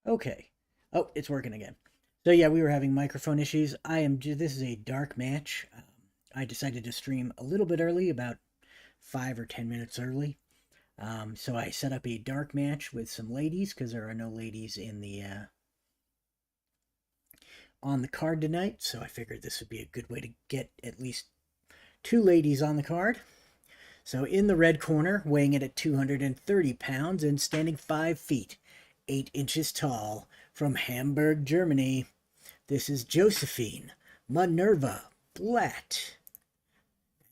Okay. Oh, it's working again. So yeah, we were having microphone issues. This is a dark match. I decided to stream a little bit early, about 5 or 10 minutes early. So I set up a dark match with some ladies because there are no ladies in the on the card tonight. So I figured this would be a good way to get at least two ladies on the card. So in the red corner, weighing in at 230 pounds and standing 5 feet, 8 inches tall, from Hamburg, Germany, this is Josephine Minerva Blatt.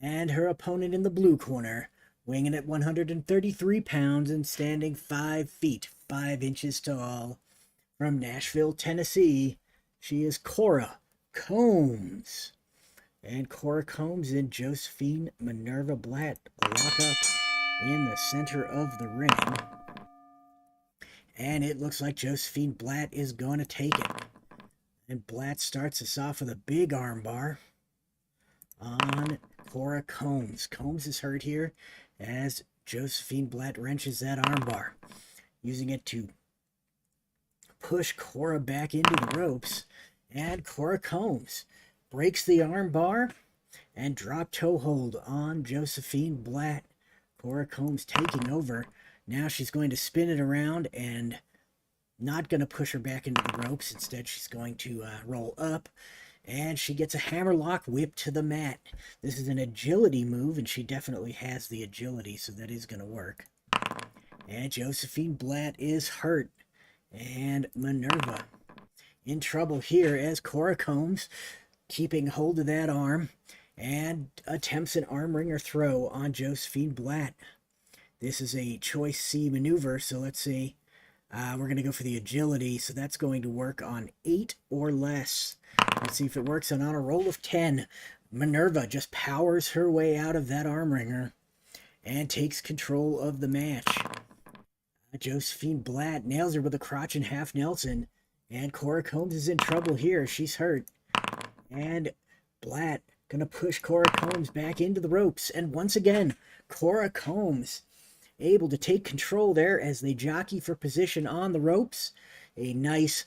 And her opponent in the blue corner, weighing in at 133 pounds and standing 5 feet, 5 inches tall, from Nashville, Tennessee, she is Cora Combs. And Cora Combs and Josephine Minerva Blatt lock up in the center of the ring. And it looks like Josephine Blatt is going to take it. And Blatt starts us off with a big armbar on Cora Combs. Combs is hurt here as Josephine Blatt wrenches that armbar, using it to push Cora back into the ropes. And Cora Combs breaks the armbar and drop toe hold on Josephine Blatt. Cora Combs taking over. Now she's going to spin it around and not going to push her back into the ropes. Instead, she's going to roll up, and she gets a hammerlock whip to the mat. This is an agility move, and she definitely has the agility, so that is going to work. And Josephine Blatt is hurt, and Minerva in trouble here as Cora Combs keeping hold of that arm and attempts an arm wringer throw on Josephine Blatt. This is a choice C maneuver, so let's see. We're going to go for the agility, so that's going to work on 8 or less. Let's see if it works. And on a roll of 10, Minerva just powers her way out of that arm wringer and takes control of the match. Josephine Blatt nails her with a crotch and half Nelson, and Cora Combs is in trouble here. She's hurt. And Blatt going to push Cora Combs back into the ropes. And once again, Cora Combs able to take control there as they jockey for position on the ropes. A nice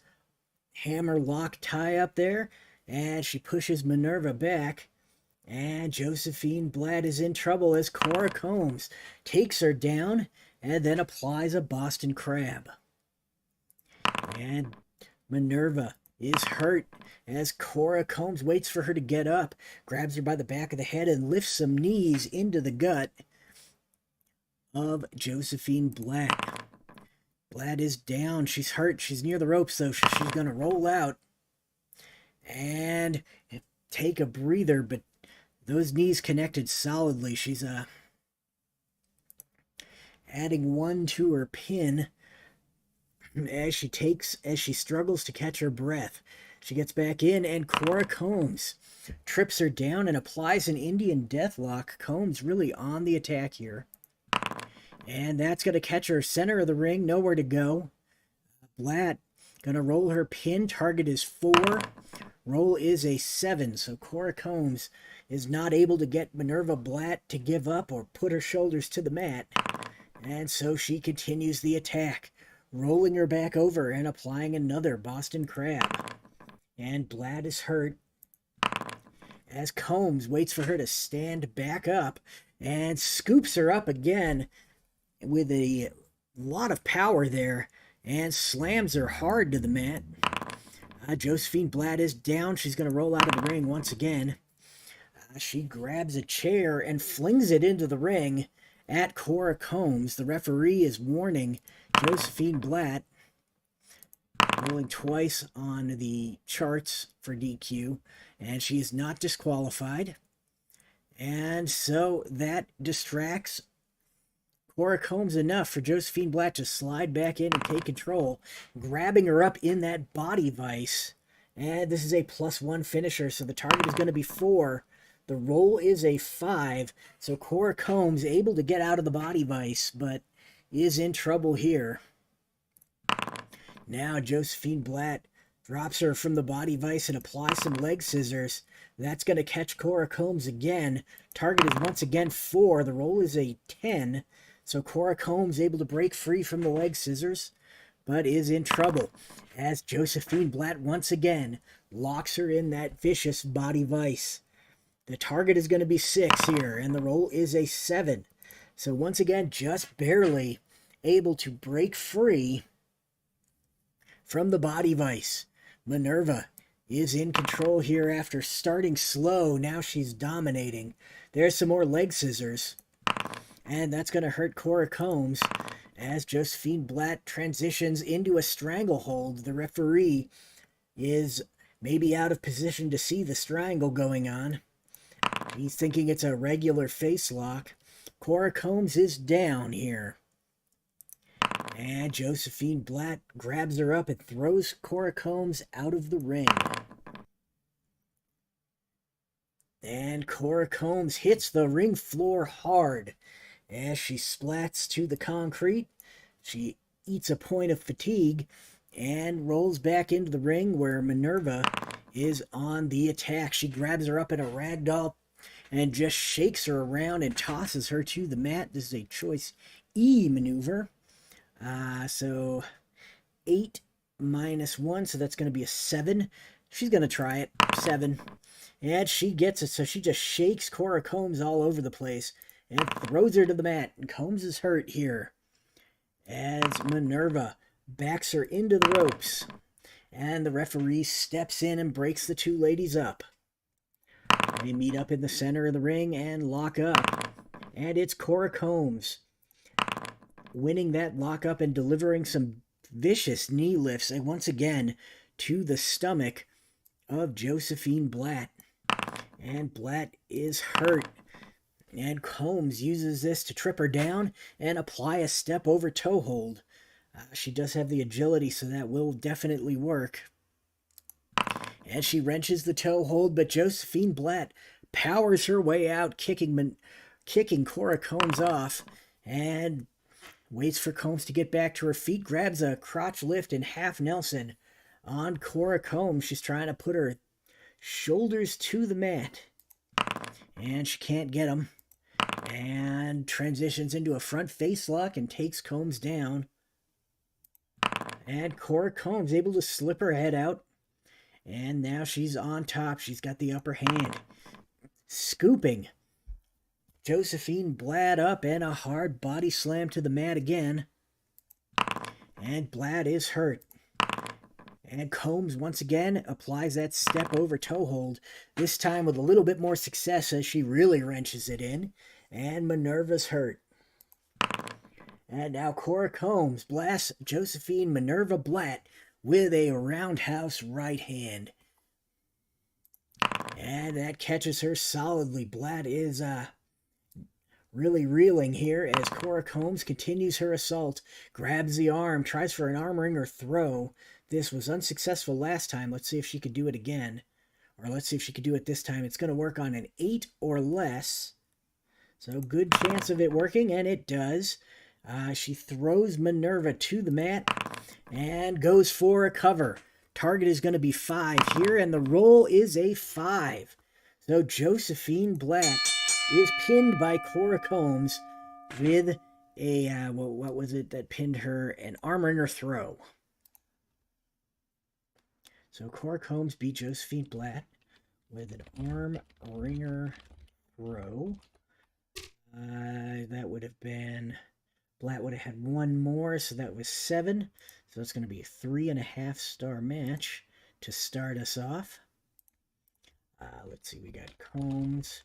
hammer lock tie up there. And she pushes Minerva back. And Josephine Blatt is in trouble as Cora Combs takes her down and then applies a Boston Crab. And Minerva is hurt as Cora Combs waits for her to get up, grabs her by the back of the head and lifts some knees into the gut of Josephine Blatt. Blatt is down. She's hurt. She's near the ropes, though. She's going to roll out and take a breather, but those knees connected solidly. She's adding one to her pin as she struggles to catch her breath. She gets back in, and Cora Combs trips her down and applies an Indian deathlock. Combs really on the attack here. And that's going to catch her center of the ring, nowhere to go. Blatt going to roll her pin. Target is 4. Roll is a 7, so Cora Combs is not able to get Minerva Blatt to give up or put her shoulders to the mat. And so she continues the attack, rolling her back over and applying another Boston Crab. And Blatt is hurt as Combs waits for her to stand back up and scoops her up again with a lot of power there and slams her hard to the mat. Josephine Blatt is down. She's going to roll out of the ring once again. She grabs a chair and flings it into the ring at Cora Combs. The referee is warning Josephine Blatt, rolling twice on the charts for DQ, and she is not disqualified. And so that distracts Cora Combs enough for Josephine Blatt to slide back in and take control, grabbing her up in that body vice. And this is a +1 finisher, so the target is going to be 4. The roll is a 5, so Cora Combs able to get out of the body vice, but is in trouble here. Now Josephine Blatt drops her from the body vice and applies some leg scissors. That's going to catch Cora Combs again. Target is once again 4. The roll is a 10. So Cora Combs able to break free from the leg scissors. but is in trouble as Josephine Blatt once again locks her in that vicious body vice. The target is going to be 6 here, and the roll is a 7. So once again, just barely able to break free from the body vice. Minerva is in control here after starting slow. Now she's dominating. There's some more leg scissors. And that's going to hurt Cora Combs as Josephine Blatt transitions into a stranglehold. The referee is maybe out of position to see the strangle going on. He's thinking it's a regular face lock. Cora Combs is down here. And Josephine Blatt grabs her up and throws Cora Combs out of the ring. And Cora Combs hits the ring floor hard as she splats to the concrete. She eats a point of fatigue and rolls back into the ring where Minerva is on the attack. She grabs her up in a ragdoll and just shakes her around and tosses her to the mat. This is a choice E maneuver. So 8 minus 1, so that's going to be a 7. She's going to try it. 7. And she gets it, so she just shakes Cora Combs all over the place and throws her to the mat. And Combs is hurt here as Minerva backs her into the ropes. And the referee steps in and breaks the two ladies up. They meet up in the center of the ring and lock up. And it's Cora Combs winning that lockup and delivering some vicious knee lifts, and once again to the stomach of Josephine Blatt. And Blatt is hurt. And Combs uses this to trip her down and apply a step over toe hold. She does have the agility, so that will definitely work. And she wrenches the toe hold, but Josephine Blatt powers her way out, kicking Cora Combs off, and waits for Combs to get back to her feet, grabs a crotch lift and half Nelson on Cora Combs. She's trying to put her shoulders to the mat, and she can't get them, and transitions into a front face lock and takes Combs down. And Cora Combs able to slip her head out, and now she's on top. She's got the upper hand, scooping Josephine Blatt up, and a hard body slam to the mat again. And Blatt is hurt. And Combs once again applies that step over toe hold, this time with a little bit more success as she really wrenches it in. And Minerva's hurt. And now Cora Combs blasts Josephine Minerva Blatt with a roundhouse right hand. And that catches her solidly. Blatt is really reeling here as Cora Combs continues her assault, grabs the arm, tries for an arm wringer throw. This was unsuccessful last time. Let's see if she could do it again. Or let's see if she could do it this time. It's going to work on an 8 or less. So good chance of it working, and it does. She throws Minerva to the mat and goes for a cover. Target is going to be 5 here, and the roll is a 5. So Josephine Blatt is pinned by Cora Combs with a, what was it that pinned her? An arm wringer throw. So Cora Combs beat Josephine Blatt with an arm wringer throw. That would have been, Blatt would have had 1 more, so that was 7. So it's going to be a 3.5 star match to start us off. Let's see, we got Combs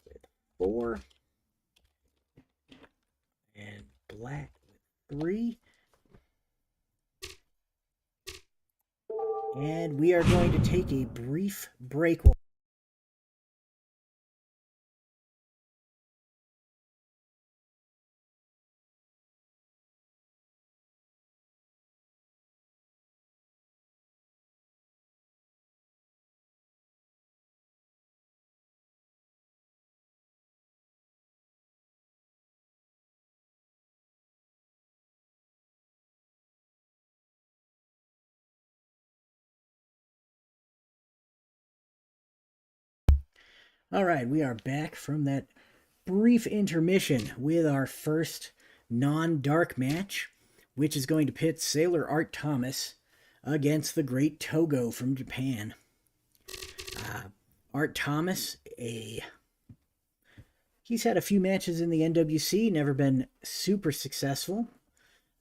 with 4 and Blatt with 3. And we are going to take a brief break. All right, we are back from that brief intermission with our first non-dark match. which is going to pit Sailor Art Thomas against the great Togo from Japan. Art Thomas, he's had a few matches in the NWC, never been super successful.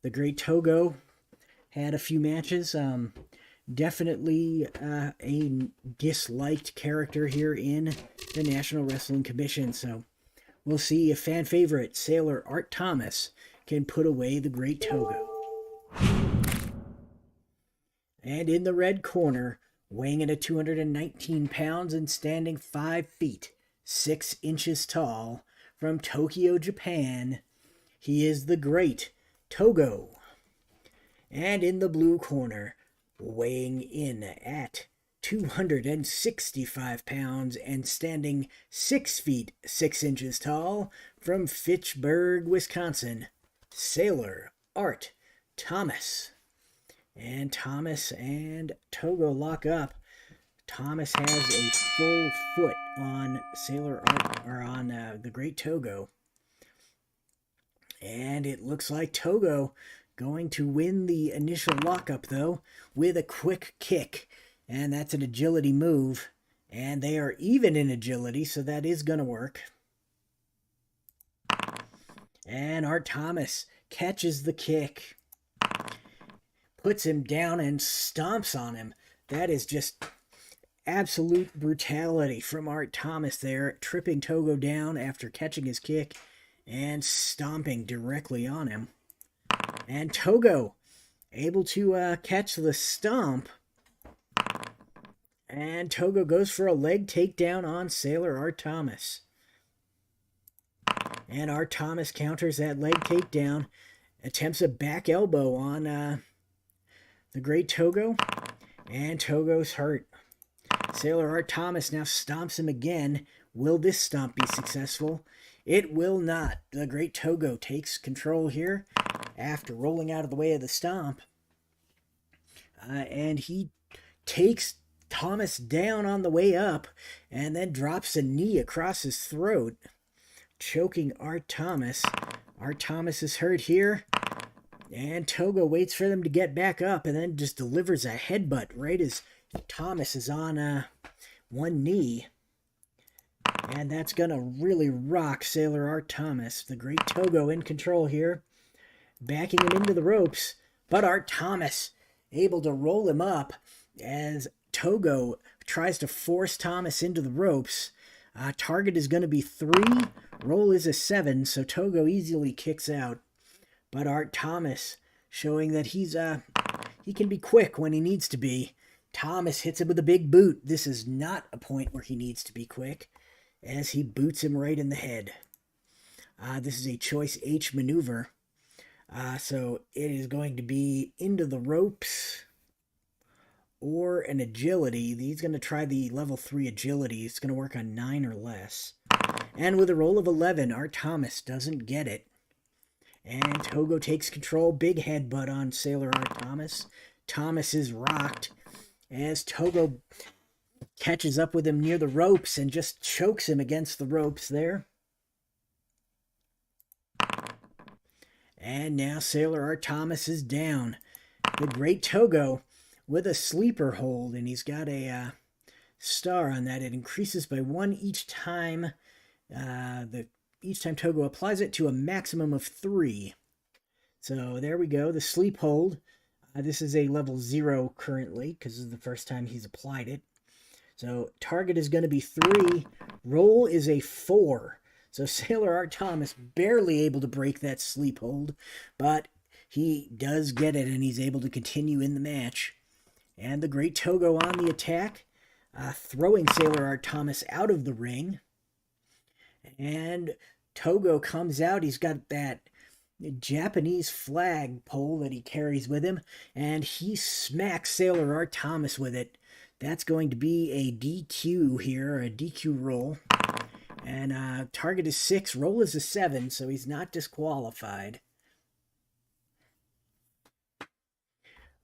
The great Togo had a few matches. Definitely a disliked character here in the National Wrestling Commission. So we'll see if fan favorite Sailor Art Thomas can put away the great Togo. And in the red corner, weighing in at 219 pounds and standing 5 feet 6 inches tall, from Tokyo, Japan, he is the great Togo. And in the blue corner, weighing in at 265 pounds and standing 6 feet 6 inches tall, from Fitchburg, Wisconsin, Sailor Art Thomas. And Thomas and Togo lock up. Thomas has a full foot on Sailor Art, or on the great Togo. And it looks like Togo going to win the initial lockup, though, with a quick kick. And that's an agility move. And they are even in agility, so that is going to work. And Art Thomas catches the kick, puts him down and stomps on him. That is just absolute brutality from Art Thomas there, tripping Togo down after catching his kick and stomping directly on him. And Togo able to catch the stomp. And Togo goes for a leg takedown on Sailor Art Thomas. And Art Thomas counters that leg takedown, attempts a back elbow on the great Togo, and Togo's hurt. Sailor Art Thomas now stomps him again. Will this stomp be successful? It will not. The great Togo takes control here after rolling out of the way of the stomp. And he takes Thomas down on the way up and then drops a knee across his throat, choking Art Thomas. Art Thomas is hurt here. And Togo waits for them to get back up and then just delivers a headbutt right as Thomas is on one knee. And that's going to really rock Sailor Art Thomas. The great Togo in control here, backing him into the ropes. But Art Thomas able to roll him up as Togo tries to force Thomas into the ropes. Target is going to be 3. Roll is a 7, so Togo easily kicks out. But Art Thomas showing that he can be quick when he needs to be. Thomas hits him with a big boot. This is not a point where he needs to be quick, as he boots him right in the head. This is a choice H maneuver. So it is going to be into the ropes or an agility. He's going to try the level 3 agility. It's going to work on 9 or less. And with a roll of 11, Art Thomas doesn't get it. And Togo takes control. Big headbutt on Sailor Art Thomas. Thomas is rocked as Togo catches up with him near the ropes and just chokes him against the ropes there. And now Sailor Art Thomas is down. The great Togo with a sleeper hold, and he's got a star on that. It increases by 1 each time. Each time Togo applies it to a maximum of 3. So there we go, the sleep hold. This is a level 0 currently, because this is the first time he's applied it. So target is going to be 3. Roll is a 4. So Sailor Art Thomas barely able to break that sleep hold, but he does get it, and he's able to continue in the match. And the great Togo on the attack, throwing Sailor Art Thomas out of the ring. And Togo comes out. He's got that Japanese flag pole that he carries with him, and he smacks Sailor Art Thomas with it. That's going to be a DQ here, a DQ roll. And target is 6, roll is a 7, so he's not disqualified.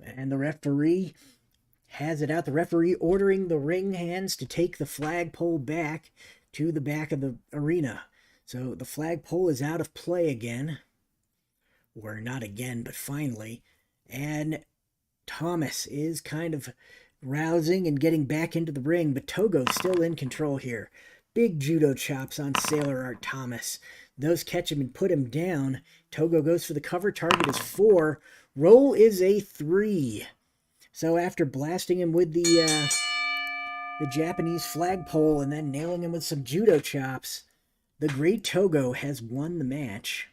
And the referee has it out. The referee ordering the ring hands to take the flagpole back to the back of the arena. So the flagpole is out of play again. or not again, but finally. And Thomas is kind of rousing and getting back into the ring, but Togo's still in control here. Big judo chops on Sailor Art Thomas. Those catch him and put him down. Togo goes for the cover. Target is 4. Roll is a 3. So after blasting him with the Japanese flagpole and then nailing him with some judo chops, the great Togo has won the match.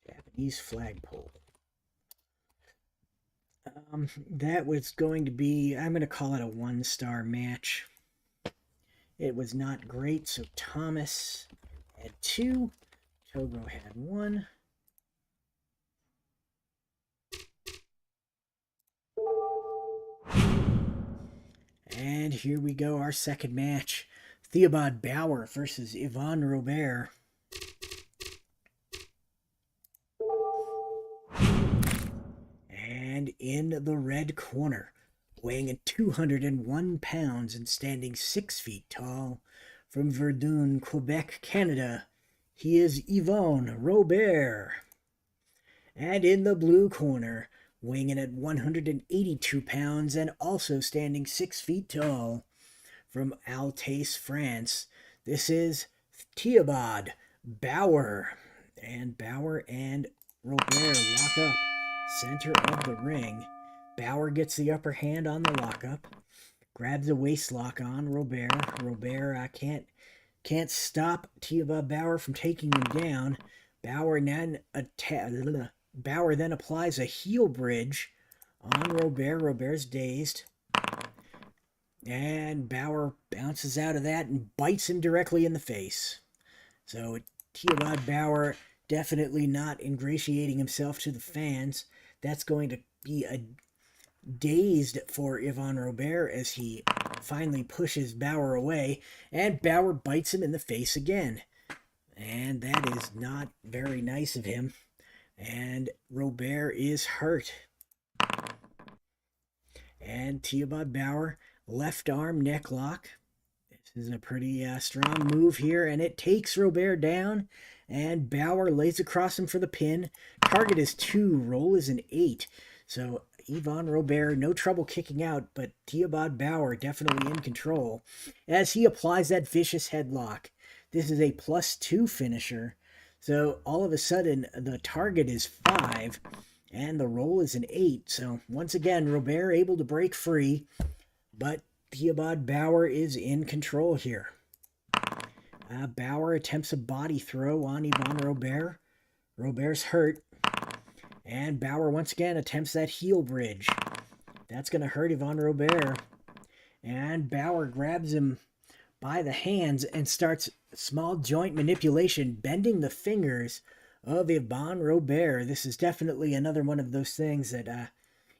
Japanese flagpole. That was going to be, I'm going to call it a 1-star match. It was not great, so Thomas had 2, Togo had 1. And here we go, our second match. Theibaud Bauer versus Yvon Robert. And in the red corner, weighing in 201 pounds and standing 6 feet tall, from Verdun, Quebec, Canada, he is Yvon Robert. And in the blue corner, weighing in at 182 pounds and also standing 6 feet tall, from Thesz, France, this is Theibaud Bauer. And Bauer and Robert lock up. Center of the ring. Bauer gets the upper hand on the lockup. Grabs a waist lock on Robert. Robert can't stop Theibaud Bauer from taking him down. Bauer then applies a heel bridge on Robert. Robert's dazed. And Bauer bounces out of that and bites him directly in the face. So Theibaud Bauer definitely not ingratiating himself to the fans. That's going to be a dazed for Yvon Robert as he finally pushes Bauer away, and Bauer bites him in the face again. And that is not very nice of him. And Robert is hurt. And Theibaud Bauer, left arm neck lock. This is a pretty strong move here, and it takes Robert down. And Bauer lays across him for the pin. Target is 2. Roll is an 8. So Yvon Robert, no trouble kicking out, but Theibaud Bauer definitely in control as he applies that vicious headlock. This is a +2 finisher. So all of a sudden, the target is 5, and the roll is an 8. So once again, Robert able to break free, but Theibaud Bauer is in control here. Bauer attempts a body throw on Yvon Robert. Robert's hurt. And Bauer once again attempts that heel bridge. That's going to hurt Yvon Robert. And Bauer grabs him by the hands and starts small joint manipulation, bending the fingers of Yvon Robert. This is definitely another one of those things that,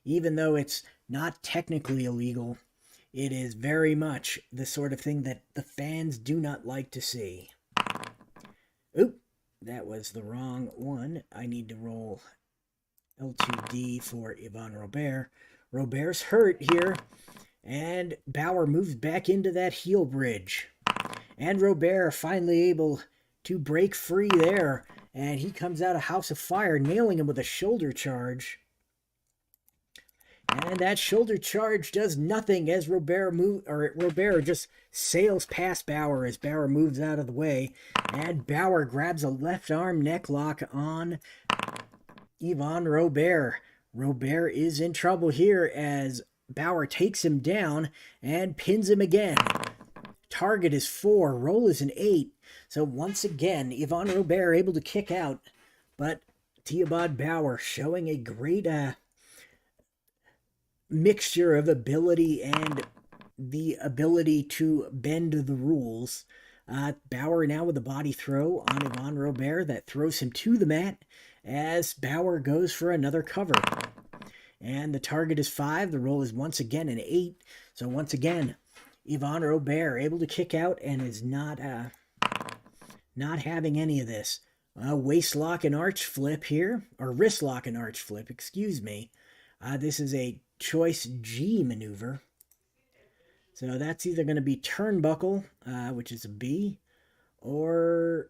even though it's not technically illegal, it is very much the sort of thing that the fans do not like to see. Oop, that was the wrong one. I need to roll L2D for Yvon Robert. Robert's hurt here, and Bauer moves back into that heel bridge. And Robert finally able to break free there, and he comes out of House of Fire, nailing him with a shoulder charge. And that shoulder charge does nothing as Robert just sails past Bauer as Bauer moves out of the way. And Bauer grabs a left arm neck lock on Yvon Robert. Robert is in trouble here as Bauer takes him down and pins him again. Target is 4. Roll is an 8. So once again, Yvon Robert able to kick out. But Theibaud Bauer showing a great mixture of ability and the ability to bend the rules. Bauer now with a body throw on Yvon Robert that throws him to the mat as Bauer goes for another cover. And the target is 5. The roll is once again an 8. So once again, Yvon Robert able to kick out and is not not having any of this. Waist lock and arch flip here, or wrist lock and arch flip, excuse me. This is a choice G maneuver. So that's either going to be turnbuckle, which is a B, or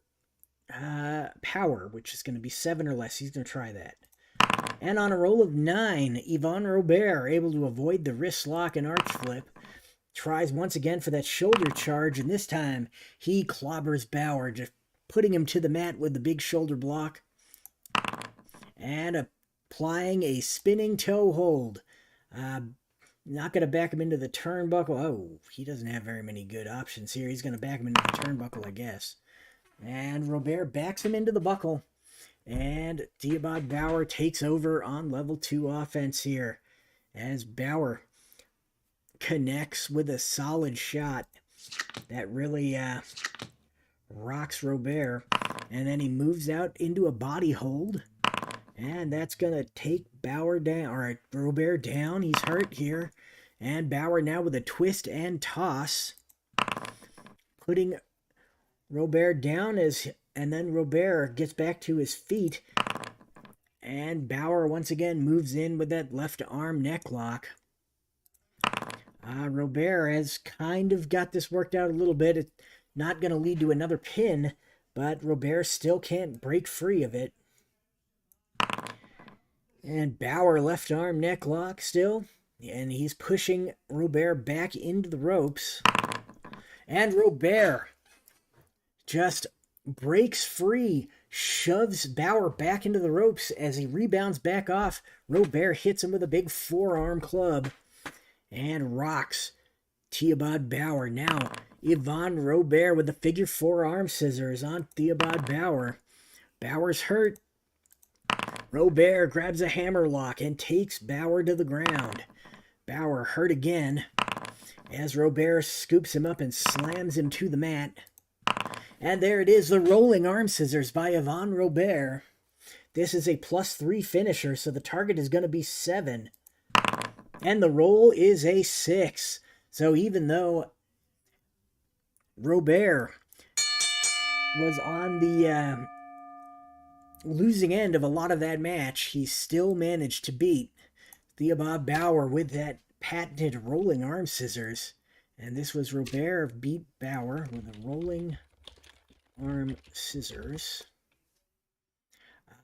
power, which is going to be 7 or less. He's going to try that. And on a roll of 9, Yvon Robert, able to avoid the wrist lock and arch flip, tries once again for that shoulder charge, and this time he clobbers Bauer, just putting him to the mat with the big shoulder block, and applying a spinning toe hold. Not going to back him into the turnbuckle. Oh, he doesn't have very many good options here. He's going to back him into the turnbuckle, I guess. And Robert backs him into the buckle. And Theibaud Bauer takes over on level 2 offense here, as Bauer connects with a solid shot that really rocks Robert, and then he moves out into a body hold, and that's gonna take Bauer down, or Robert down. He's hurt here, and Bauer now with a twist and toss, putting Robert down, and then Robert gets back to his feet, and Bauer once again moves in with that left arm neck lock. Robert has kind of got this worked out a little bit. It's not going to lead to another pin, but Robert still can't break free of it. And Bauer left arm neck lock still, and he's pushing Robert back into the ropes. And Robert just breaks free, shoves Bauer back into the ropes. As he rebounds back off, Robert hits him with a big forearm club and rocks Theibaud Bauer. Now, Yvon Robert with the figure 4 arm scissors on Theibaud Bauer. Bauer's hurt. Robert grabs a hammer lock and takes Bauer to the ground. Bauer hurt again as Robert scoops him up and slams him to the mat. And there it is, the rolling arm scissors by Yvon Robert. This is a +3 finisher, so the target is going to be 7. And the roll is a 6. So even though Robert was on the losing end of a lot of that match, he still managed to beat Theibaud Bauer with that patented rolling arm scissors. And this was Robert beat Bauer with a rolling arm scissors.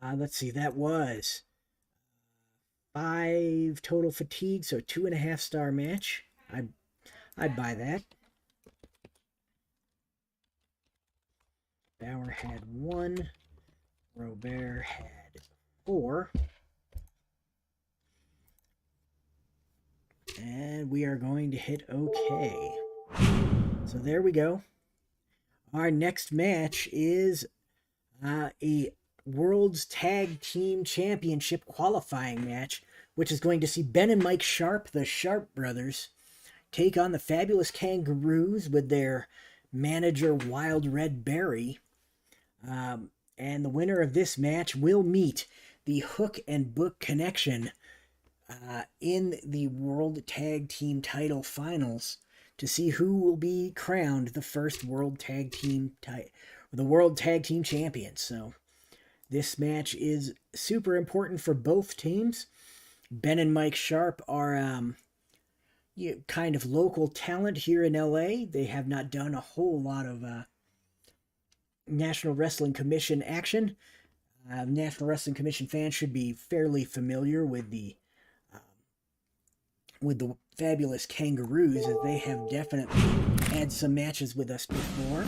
Let's see, that was 5 total fatigue, so 2.5 star match. I'd buy that. Bauer had 1. Robert had 4. And we are going to hit OK. So there we go. Our next match is a World's Tag Team Championship qualifying match, which is going to see Ben and Mike Sharpe, the Sharpe brothers, take on the Fabulous Kangaroos with their manager Wild Red Berry. And the winner of this match will meet the Hook and Book Connection in the World Tag Team title finals to see who will be crowned the first World Tag Team the World Tag Team champions. So this match is super important for both teams. Ben and Mike Sharpe are kind of local talent here in LA. They have not done a whole lot of National Wrestling Commission action. National Wrestling Commission fans should be fairly familiar with the Fabulous Kangaroos, as they have definitely had some matches with us before.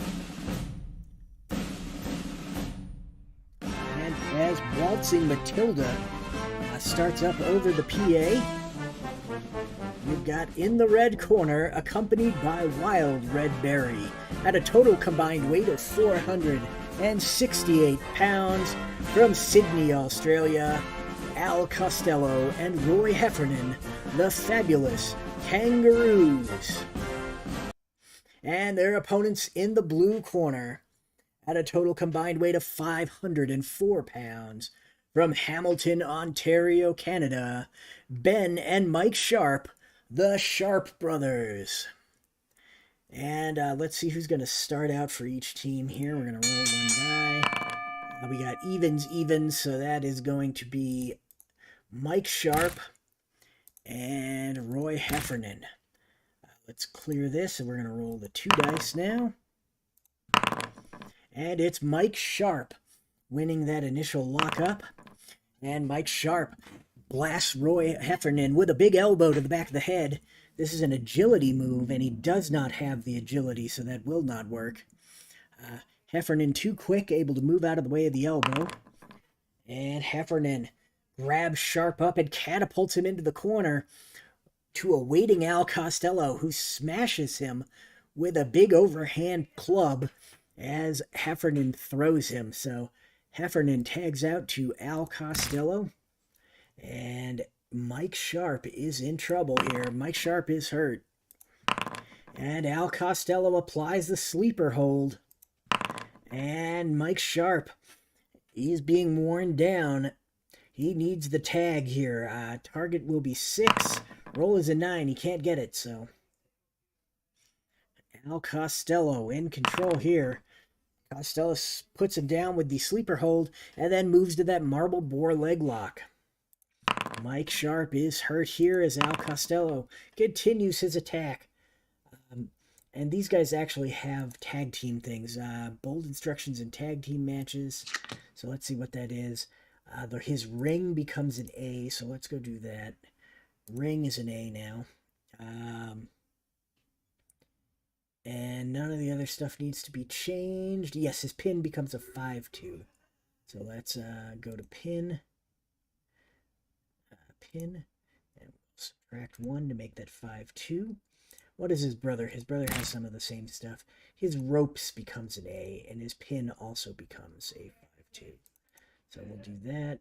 And as Waltzing Matilda starts up over the PA, we've got in the red corner, accompanied by Wild Red Berry, at a total combined weight of 468 pounds, from Sydney, Australia, Al Costello and Roy Heffernan, the Fabulous Kangaroos. And their opponents in the blue corner, at a total combined weight of 504 pounds, from Hamilton, Ontario, Canada, Ben and Mike Sharpe, the Sharpe brothers. And let's see who's going to start out for each team here. We're going to roll one die. We got evens, so that is going to be Mike Sharpe and Roy Heffernan. Let's clear this, and we're going to roll the 2 dice now. And it's Mike Sharpe winning that initial lockup. And Mike Sharpe blasts Roy Heffernan with a big elbow to the back of the head. This is an agility move, and he does not have the agility, so that will not work. Heffernan too quick, able to move out of the way of the elbow. And Heffernan grabs Sharpe up and catapults him into the corner to a waiting Al Costello, who smashes him with a big overhand club as Heffernan throws him. So Heffernan tags out to Al Costello, and Mike Sharpe is in trouble here. Mike Sharpe is hurt. And Al Costello applies the sleeper hold. And Mike Sharpe is being worn down. He needs the tag here. Target will be 6. Roll is a 9. He can't get it, so. Al Costello in control here. Costello puts him down with the sleeper hold and then moves to that marble boar leg lock. Mike Sharpe is hurt here as Al Costello continues his attack. And these guys actually have tag team things. Bold instructions in tag team matches. So let's see what that is. His ring becomes an A, so let's go do that. Ring is an A now. And none of the other stuff needs to be changed. Yes, his pin becomes a 5-2. So let's go to pin. Pin. And we'll subtract 1 to make that 5-2. What is his brother? His brother has some of the same stuff. His ropes becomes an A, and his pin also becomes a 5-2. So we'll do that.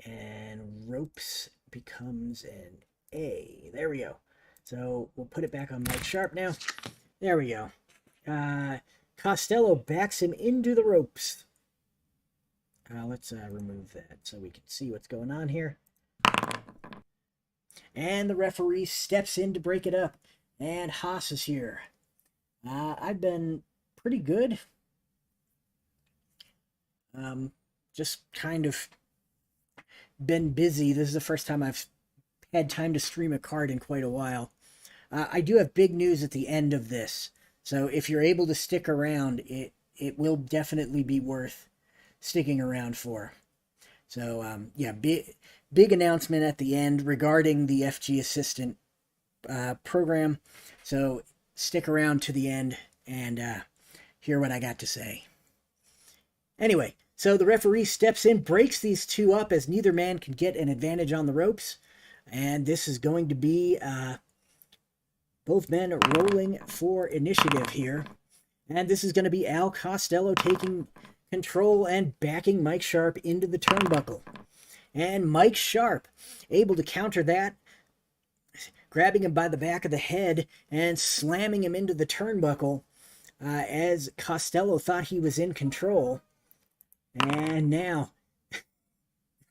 And ropes becomes an A. There we go. So we'll put it back on Mike Sharpe now. There we go. Costello backs him into the ropes. Let's remove that so we can see what's going on here. And the referee steps in to break it up. And Haas is here. I've been pretty good. Just kind of been busy. This is the first time I've had time to stream a card in quite a while. I do have big news at the end of this. So if you're able to stick around, it will definitely be worth sticking around for. So, yeah, big announcement at the end regarding the FG Assistant program. So stick around to the end and hear what I got to say. Anyway, so the referee steps in, breaks these two up as neither man can get an advantage on the ropes. And this is going to be both men rolling for initiative here. And this is going to be Al Costello taking control and backing Mike Sharpe into the turnbuckle. And Mike Sharpe able to counter that, grabbing him by the back of the head and slamming him into the turnbuckle as Costello thought he was in control. And now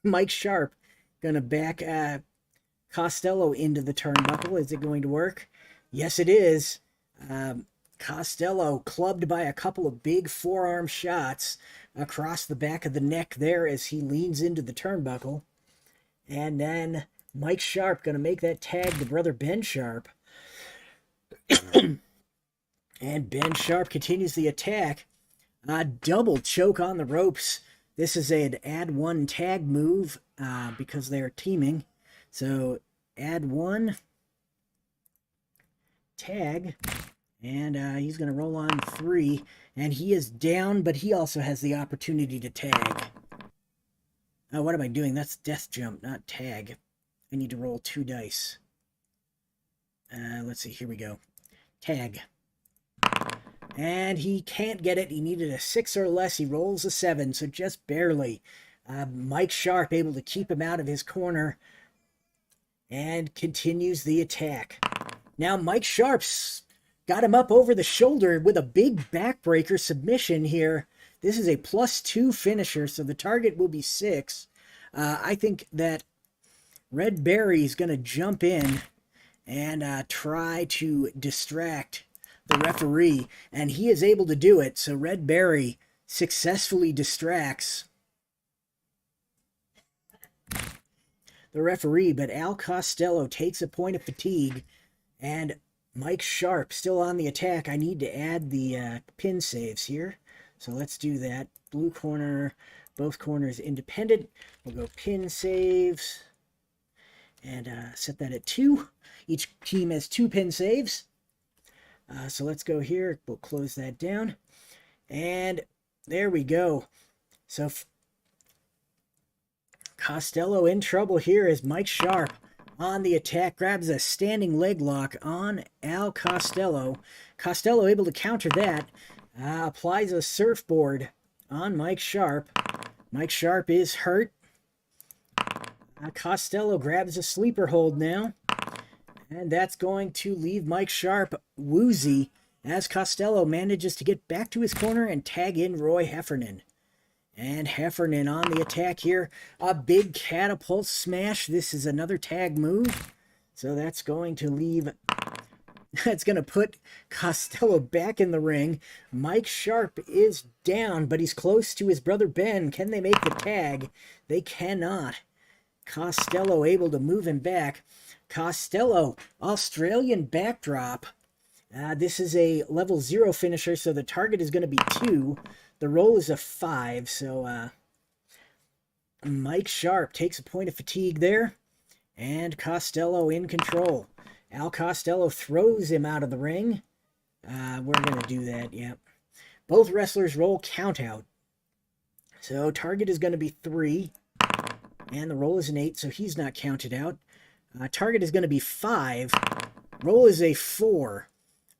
Mike Sharpe going to back Costello into the turnbuckle. Is it going to work? Yes, it is. Costello clubbed by a couple of big forearm shots across the back of the neck there as he leans into the turnbuckle. And then Mike Sharpe going to make that tag to brother Ben Sharpe. And Ben Sharpe continues the attack. Double choke on the ropes. This is an add 1 tag move because they're teaming. So add 1 tag. And he's going to roll on 3. And he is down, but he also has the opportunity to tag. What am I doing? That's death jump, not tag. I need to roll 2 dice. Let's see. Here we go. Tag. And he can't get it. He needed a 6 or less. He rolls a 7, so just barely. Mike Sharpe able to keep him out of his corner and continues the attack. Now Mike Sharpe's got him up over the shoulder with a big backbreaker submission here. This is a +2 finisher, so the target will be 6. I think that Red Berry's going to jump in and try to distract the referee, and he is able to do it. So Red Berry successfully distracts the referee, but Al Costello takes a point of fatigue, and Mike Sharpe still on the attack. I need to add the pin saves here, so let's do that. Blue corner, both corners independent. We'll go pin saves, and set that at 2. Each team has 2 pin saves. So let's go here. We'll close that down, and there we go. So Costello in trouble here as Mike Sharpe on the attack grabs a standing leg lock on Al Costello. Costello able to counter that. Applies a surfboard on Mike Sharpe. Mike Sharpe is hurt. Costello grabs a sleeper hold now. And that's going to leave Mike Sharpe woozy as Costello manages to get back to his corner and tag in Roy Heffernan. And Heffernan on the attack here. A big catapult smash. This is another tag move. So that's going to leave... That's going to put Costello back in the ring. Mike Sharpe is down, but he's close to his brother Ben. Can they make the tag? They cannot. Costello able to move him back. Costello, Australian backdrop. This is a level 0 finisher, so the target is going to be 2. The roll is a 5, so Mike Sharpe takes a point of fatigue there. And in control. Al Costello throws him out of the ring. We're going to do that, yeah. Both wrestlers roll count out. So target is going to be 3. And the roll is an 8, so he's not counted out. Target is going to be 5. Roll is a 4.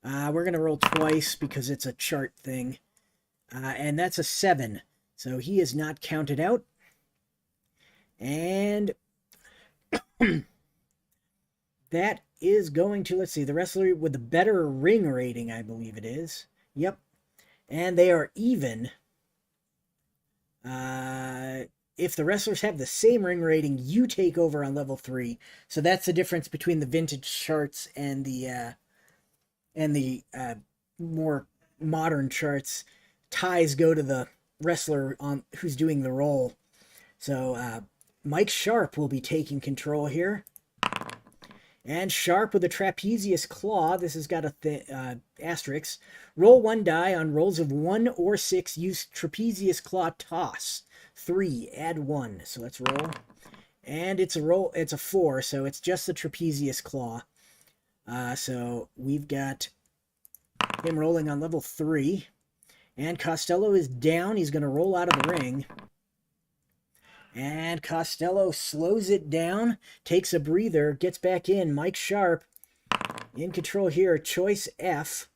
We're going to roll twice because it's a chart thing. And that's a 7. So he is not counted out. And that is going to, let's see, the wrestler with the better ring rating, I believe it is. Yep. And they are even. If the wrestlers have the same ring rating, you take over on level 3. So that's the difference between the vintage charts and the more modern charts. Ties go to the wrestler on who's doing the roll. So Mike Sharpe will be taking control here. And Sharpe with a trapezius claw. This has got a asterisk. Roll 1 die. On rolls of 1 or 6, use trapezius claw toss. 3, add 1. So let's roll. And it's a 4, so it's just the trapezius claw. So we've got him rolling on level 3. And Costello is down. He's going to roll out of the ring. And Costello slows it down, takes a breather, gets back in. Mike Sharpe in control here. Choice F.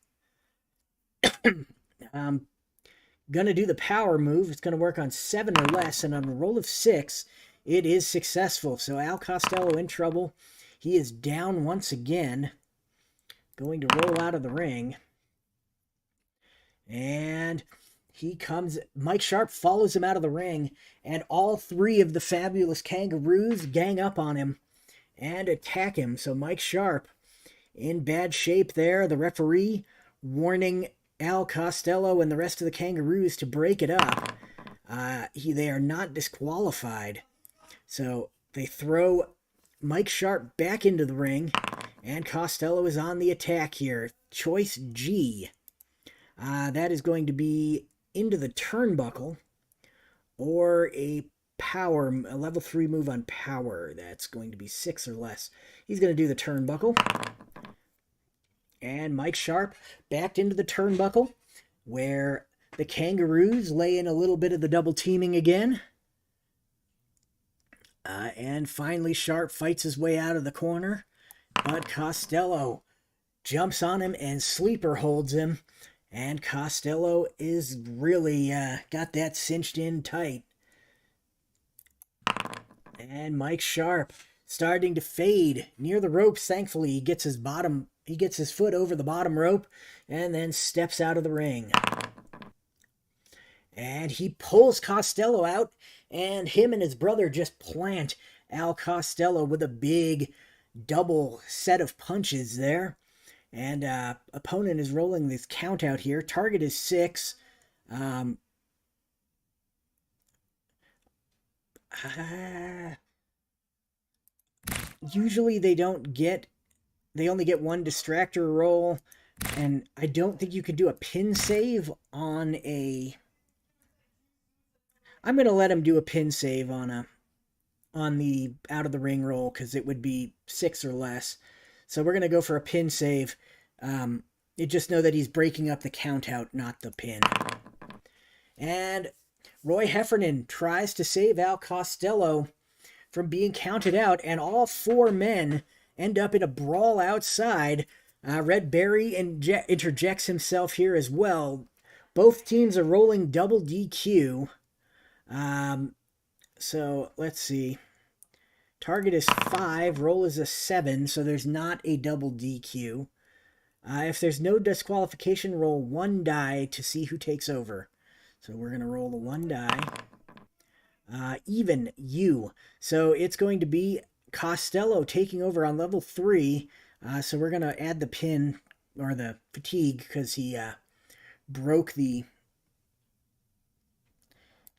Gonna do the power move. It's gonna work on 7 or less, and on a roll of 6, it is successful. So Al Costello in trouble. He is down once again. Going to roll out of the ring. And he comes, Mike Sharpe follows him out of the ring, and all 3 of the fabulous Kangaroos gang up on him and attack him. So Mike Sharpe in bad shape there. The referee warning Al Costello and the rest of the Kangaroos to break it up. They are not disqualified. So they throw Mike Sharpe back into the ring, and Costello is on the attack here. Choice G. That is going to be into the turnbuckle, or a level 3 move on power. That's going to be 6 or less. He's going to do the turnbuckle. And Mike Sharpe backed into the turnbuckle, where the Kangaroos lay in a little bit of the double teaming again. And finally Sharpe fights his way out of the corner, but Costello jumps on him and sleeper holds him. And Costello is really got that cinched in tight. And Mike Sharpe starting to fade near the ropes. Thankfully, he gets his foot over the bottom rope and then steps out of the ring. And he pulls Costello out, and him and his brother just plant Al Costello with a big double set of punches there. And opponent is rolling this count out here. Target is 6. Usually they only get 1 distractor roll, and I don't think you could do a pin save on a... I'm going to let him do a pin save on the out of the ring roll, because it would be 6 or less. So we're going to go for a pin save. You just know that he's breaking up the count out, not the pin. And Roy Heffernan tries to save Al Costello from being counted out, and all 4 men end up in a brawl outside. Red Berry interjects himself here as well. Both teams are rolling double DQ. So let's see. Target is 5, roll is a 7, so there's not a double DQ. If there's no disqualification, roll 1 die to see who takes over. So we're going to roll the 1 die. Even U. So it's going to be Costello taking over on level 3. So we're going to add the pin, or the fatigue, because he broke the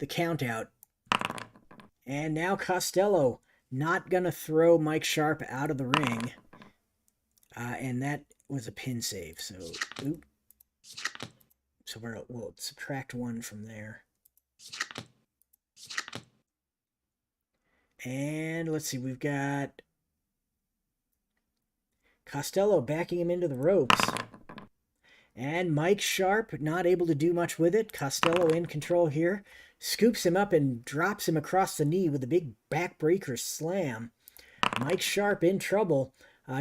count out. And now Costello not going to throw Mike Sharpe out of the ring. And that was a pin save. So, so we'll subtract 1 from there. And let's see, we've got Costello backing him into the ropes. And Mike Sharpe not able to do much with it. Costello in control here. Scoops him up and drops him across the knee with a big backbreaker slam. Mike Sharpe in trouble.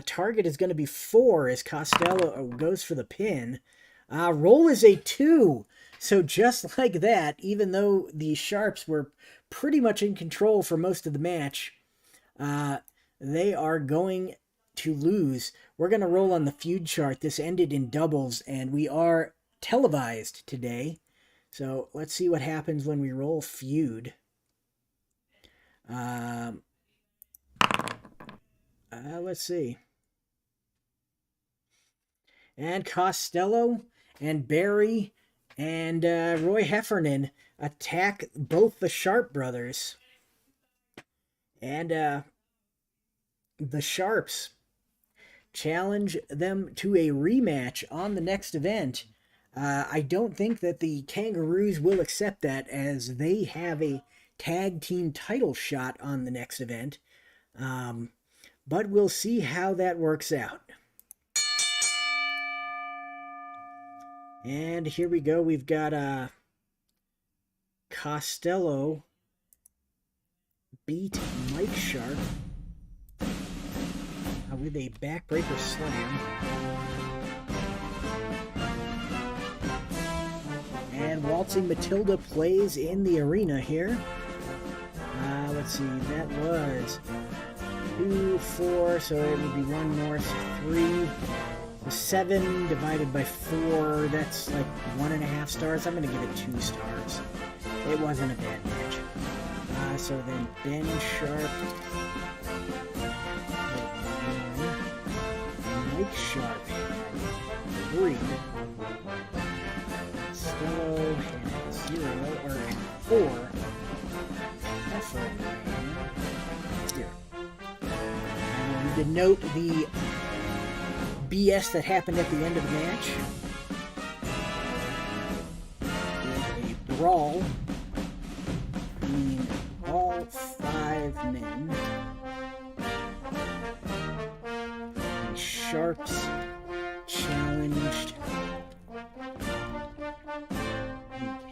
Target is going to be 4 as Costello goes for the pin. Roll is a 2. So just like that, even though the Sharpes were pretty much in control for most of the match, they are going to lose. We're going to roll on the feud chart. This ended in doubles, and we are televised today. So let's see what happens when we roll feud. Let's see. And Costello and Barry and Roy Heffernan attack both the Sharpe brothers. And the Sharpes challenge them to a rematch on the next event. I don't think that the Kangaroos will accept that, as they have a tag team title shot on the next event. But we'll see how that works out. And here we go. We've got Costello beat Mike Sharpe with a backbreaker slam. And Waltzing Matilda plays in the arena here. Let's see, that was 2, 4, so it would be 1 more, so 3. 7 divided by 4, that's like 1.5 stars. I'm going to give it 2 stars. It wasn't a bad match. So then Ben Sharpe, Mike Sharpe, 3. Costello had 0, or 4. Effort, 0. And we denote the BS that happened at the end of the match. With a brawl between all 5 men. The Sharpes challenged the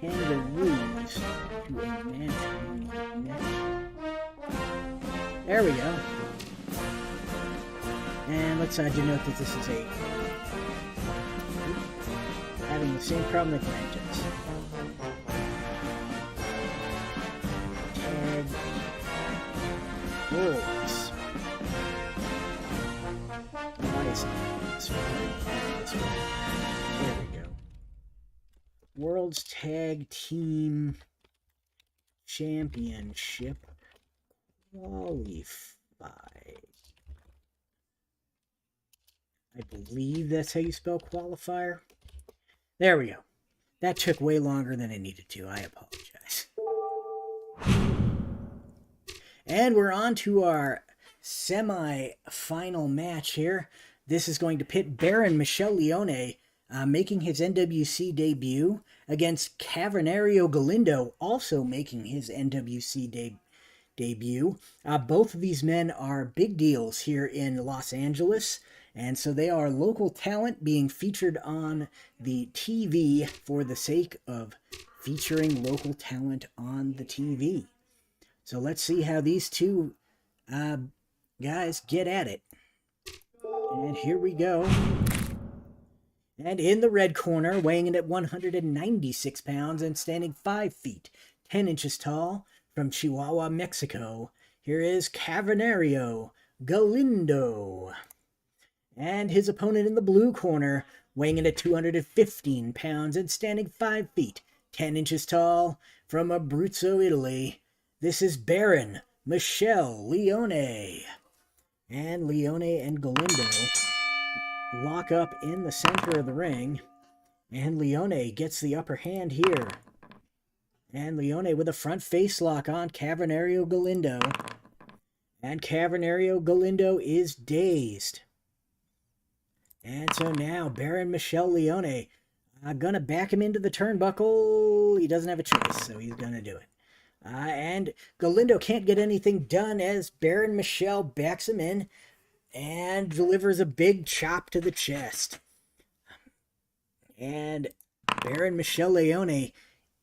Kangaroos to a match. There we go. And let's denote that this is having the same problem that Grant does. Tag Wolves. Why is it this way? There we go. World's Tag Team Championship qualified. I believe that's how you spell qualifier. There we go. That took way longer than it needed to. I apologize. And we're on to our semi-final match here. This is going to pit Baron Michele Leone, making his NWC debut, against Cavernario Galindo, also making his NWC debut. Both of these men are big deals here in Los Angeles, and so they are local talent being featured on the TV for the sake of featuring local talent on the TV. So let's see how these two guys get at it. And here we go. And in the red corner, weighing in at 196 pounds and standing 5 feet, 10 inches tall, from Chihuahua, Mexico, here is Cavernario Galindo. And his opponent in the blue corner, weighing in at 215 pounds and standing 5 feet, 10 inches tall, from Abruzzo, Italy, this is Baron Michele Leone. And Leone and Galindo lock up in the center of the ring. And Leone gets the upper hand here. And Leone with a front face lock on Cavernario Galindo. And Cavernario Galindo is dazed. And so now Baron Michele Leone gonna back him into the turnbuckle. He doesn't have a choice, so he's gonna do it. And Galindo can't get anything done as Baron Michele backs him in and delivers a big chop to the chest. And Baron Michele Leone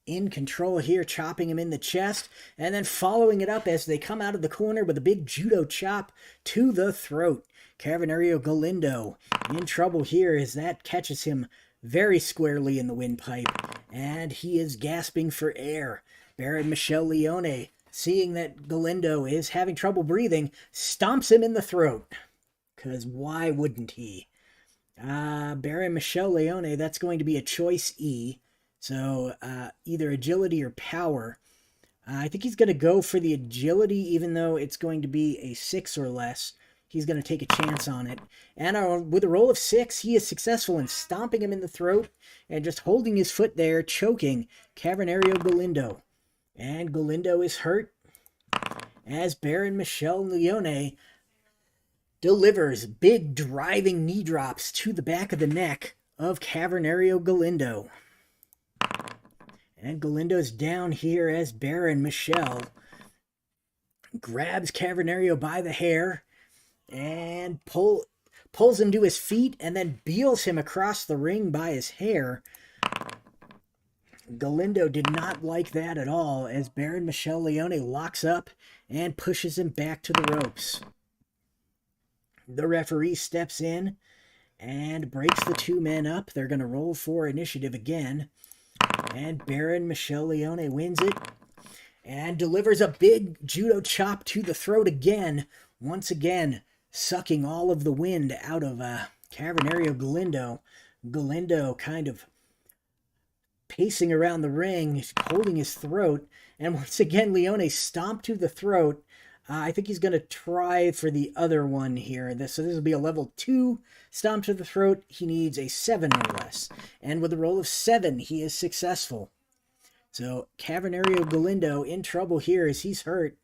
in control here, chopping him in the chest, and then following it up as they come out of the corner with a big judo chop to the throat. Cavernario Galindo in trouble here as that catches him very squarely in the windpipe, and he is gasping for air. Baron Michele Leone, seeing that Galindo is having trouble breathing, stomps him in the throat. Because why wouldn't he? Baron Michele Leone, that's going to be a choice E. So either agility or power. I think he's going to go for the agility, even though it's going to be a 6 or less. He's going to take a chance on it. And with a roll of 6, he is successful in stomping him in the throat and just holding his foot there, choking Cavernario Galindo. And Galindo is hurt as Baron Michele Leone delivers big driving knee drops to the back of the neck of Cavernario Galindo. And Galindo's down here as Baron Michele grabs Cavernario by the hair and pulls him to his feet and then beels him across the ring by his hair. Galindo did not like that at all as Baron Michele Leone locks up and pushes him back to the ropes. The referee steps in and breaks the two men up. They're going to roll for initiative again. And Baron Michele Leone wins it and delivers a big judo chop to the throat again. Once again, sucking all of the wind out of Cavernario Galindo. Galindo kind of pacing around the ring, holding his throat. And once again, Leone stomped to the throat. I think he's going to try for the other one here. So this will be a level 2 stomp to the throat. He needs a 7 or less. And with a roll of 7, he is successful. So Cavernario Galindo in trouble here as he's hurt.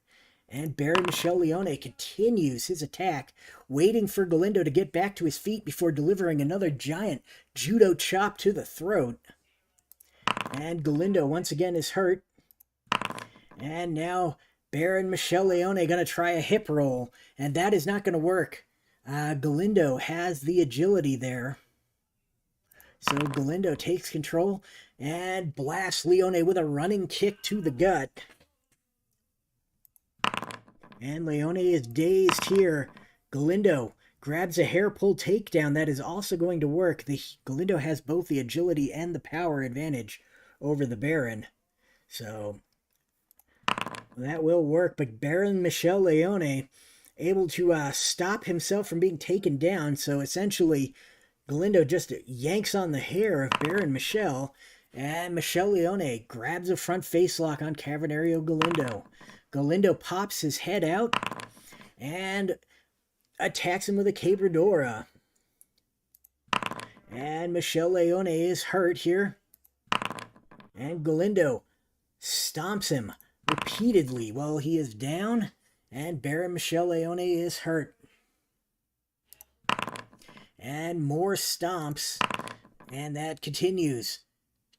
And Baron Michele Leone continues his attack, waiting for Galindo to get back to his feet before delivering another giant judo chop to the throat. And Galindo once again is hurt. And now Baron Michele Leone going to try a hip roll, and that is not going to work. Galindo has the agility there. So Galindo takes control and blasts Leone with a running kick to the gut. And Leone is dazed here. Galindo grabs a hair pull takedown that is also going to work. Galindo has both the agility and the power advantage over the Baron. So that will work, but Baron Michele Leone able to stop himself from being taken down. So essentially, Galindo just yanks on the hair of Baron Michele, and Michele Leone grabs a front face lock on Cavernario Galindo. Galindo pops his head out and attacks him with a quebradora. And Michele Leone is hurt here. And Galindo stomps him repeatedly while he is down. And Baron Michele Leone is hurt. And more stomps. And that continues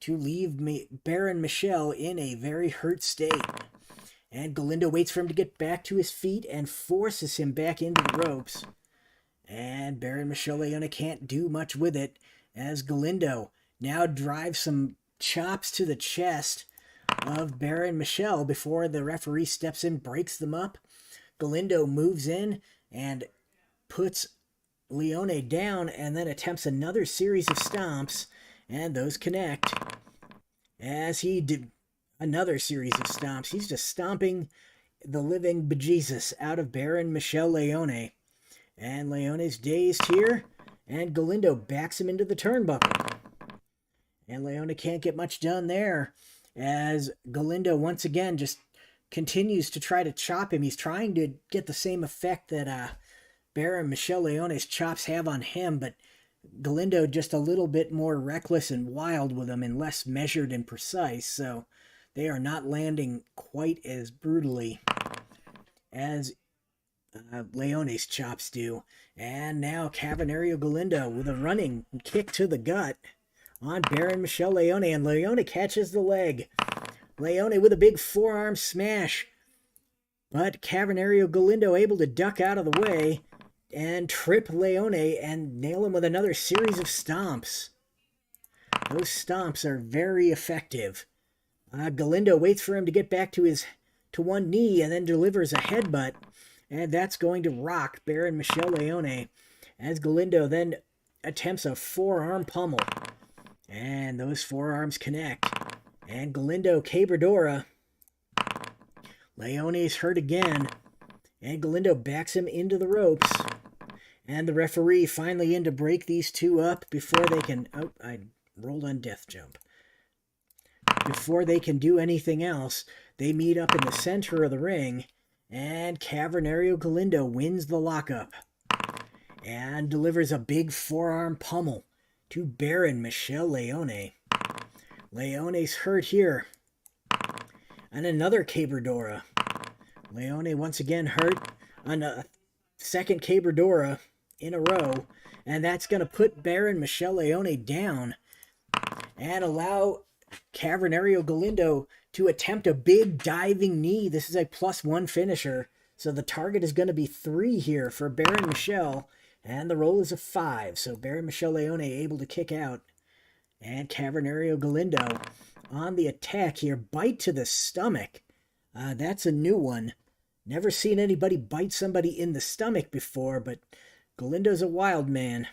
to leave Baron Michele in a very hurt state. And Galindo waits for him to get back to his feet and forces him back into the ropes. And Baron Michele Leone can't do much with it, as Galindo now drives some chops to the chest of Baron Michele before the referee steps in, breaks them up. Galindo moves in and puts Leone down and then attempts another series of stomps, and those connect. As he did another series of stomps, he's just stomping the living bejesus out of Baron Michele Leone. And Leone's dazed here, and Galindo backs him into the turnbuckle. And Leone can't get much done there, as Galindo once again just continues to try to chop him. He's trying to get the same effect that Baron Michele Leone's chops have on him, but Galindo just a little bit more reckless and wild with them and less measured and precise, so they are not landing quite as brutally as Leone's chops do. And now Cavernario Galindo with a running kick to the gut on Baron Michele Leone, and Leone catches the leg. Leone with a big forearm smash, but Cavernario Galindo able to duck out of the way and trip Leone and nail him with another series of stomps. Those stomps are very effective. Galindo waits for him to get back to one knee and then delivers a headbutt, and that's going to rock Baron Michele Leone, as Galindo then attempts a forearm pummel. And those forearms connect. And Galindo Cabradora. Leone's hurt again. And Galindo backs him into the ropes. And the referee finally in to break these two up before they can... Oh, I rolled on death jump. Before they can do anything else, they meet up in the center of the ring. And Cavernario Galindo wins the lockup. And delivers a big forearm pummel to Baron Michele Leone. Leone's hurt here. And another Cabradora. Leone once again hurt on a second Cabradora in a row. And that's going to put Baron Michele Leone down and allow Cavernario Galindo to attempt a big diving knee. This is a +1 finisher. So the target is going to be 3 here for Baron Michele. And the roll is a 5, so Baron Michele Leone able to kick out. And Cavernario Galindo on the attack here. Bite to the stomach. That's a new one. Never seen anybody bite somebody in the stomach before, but Galindo's a wild man.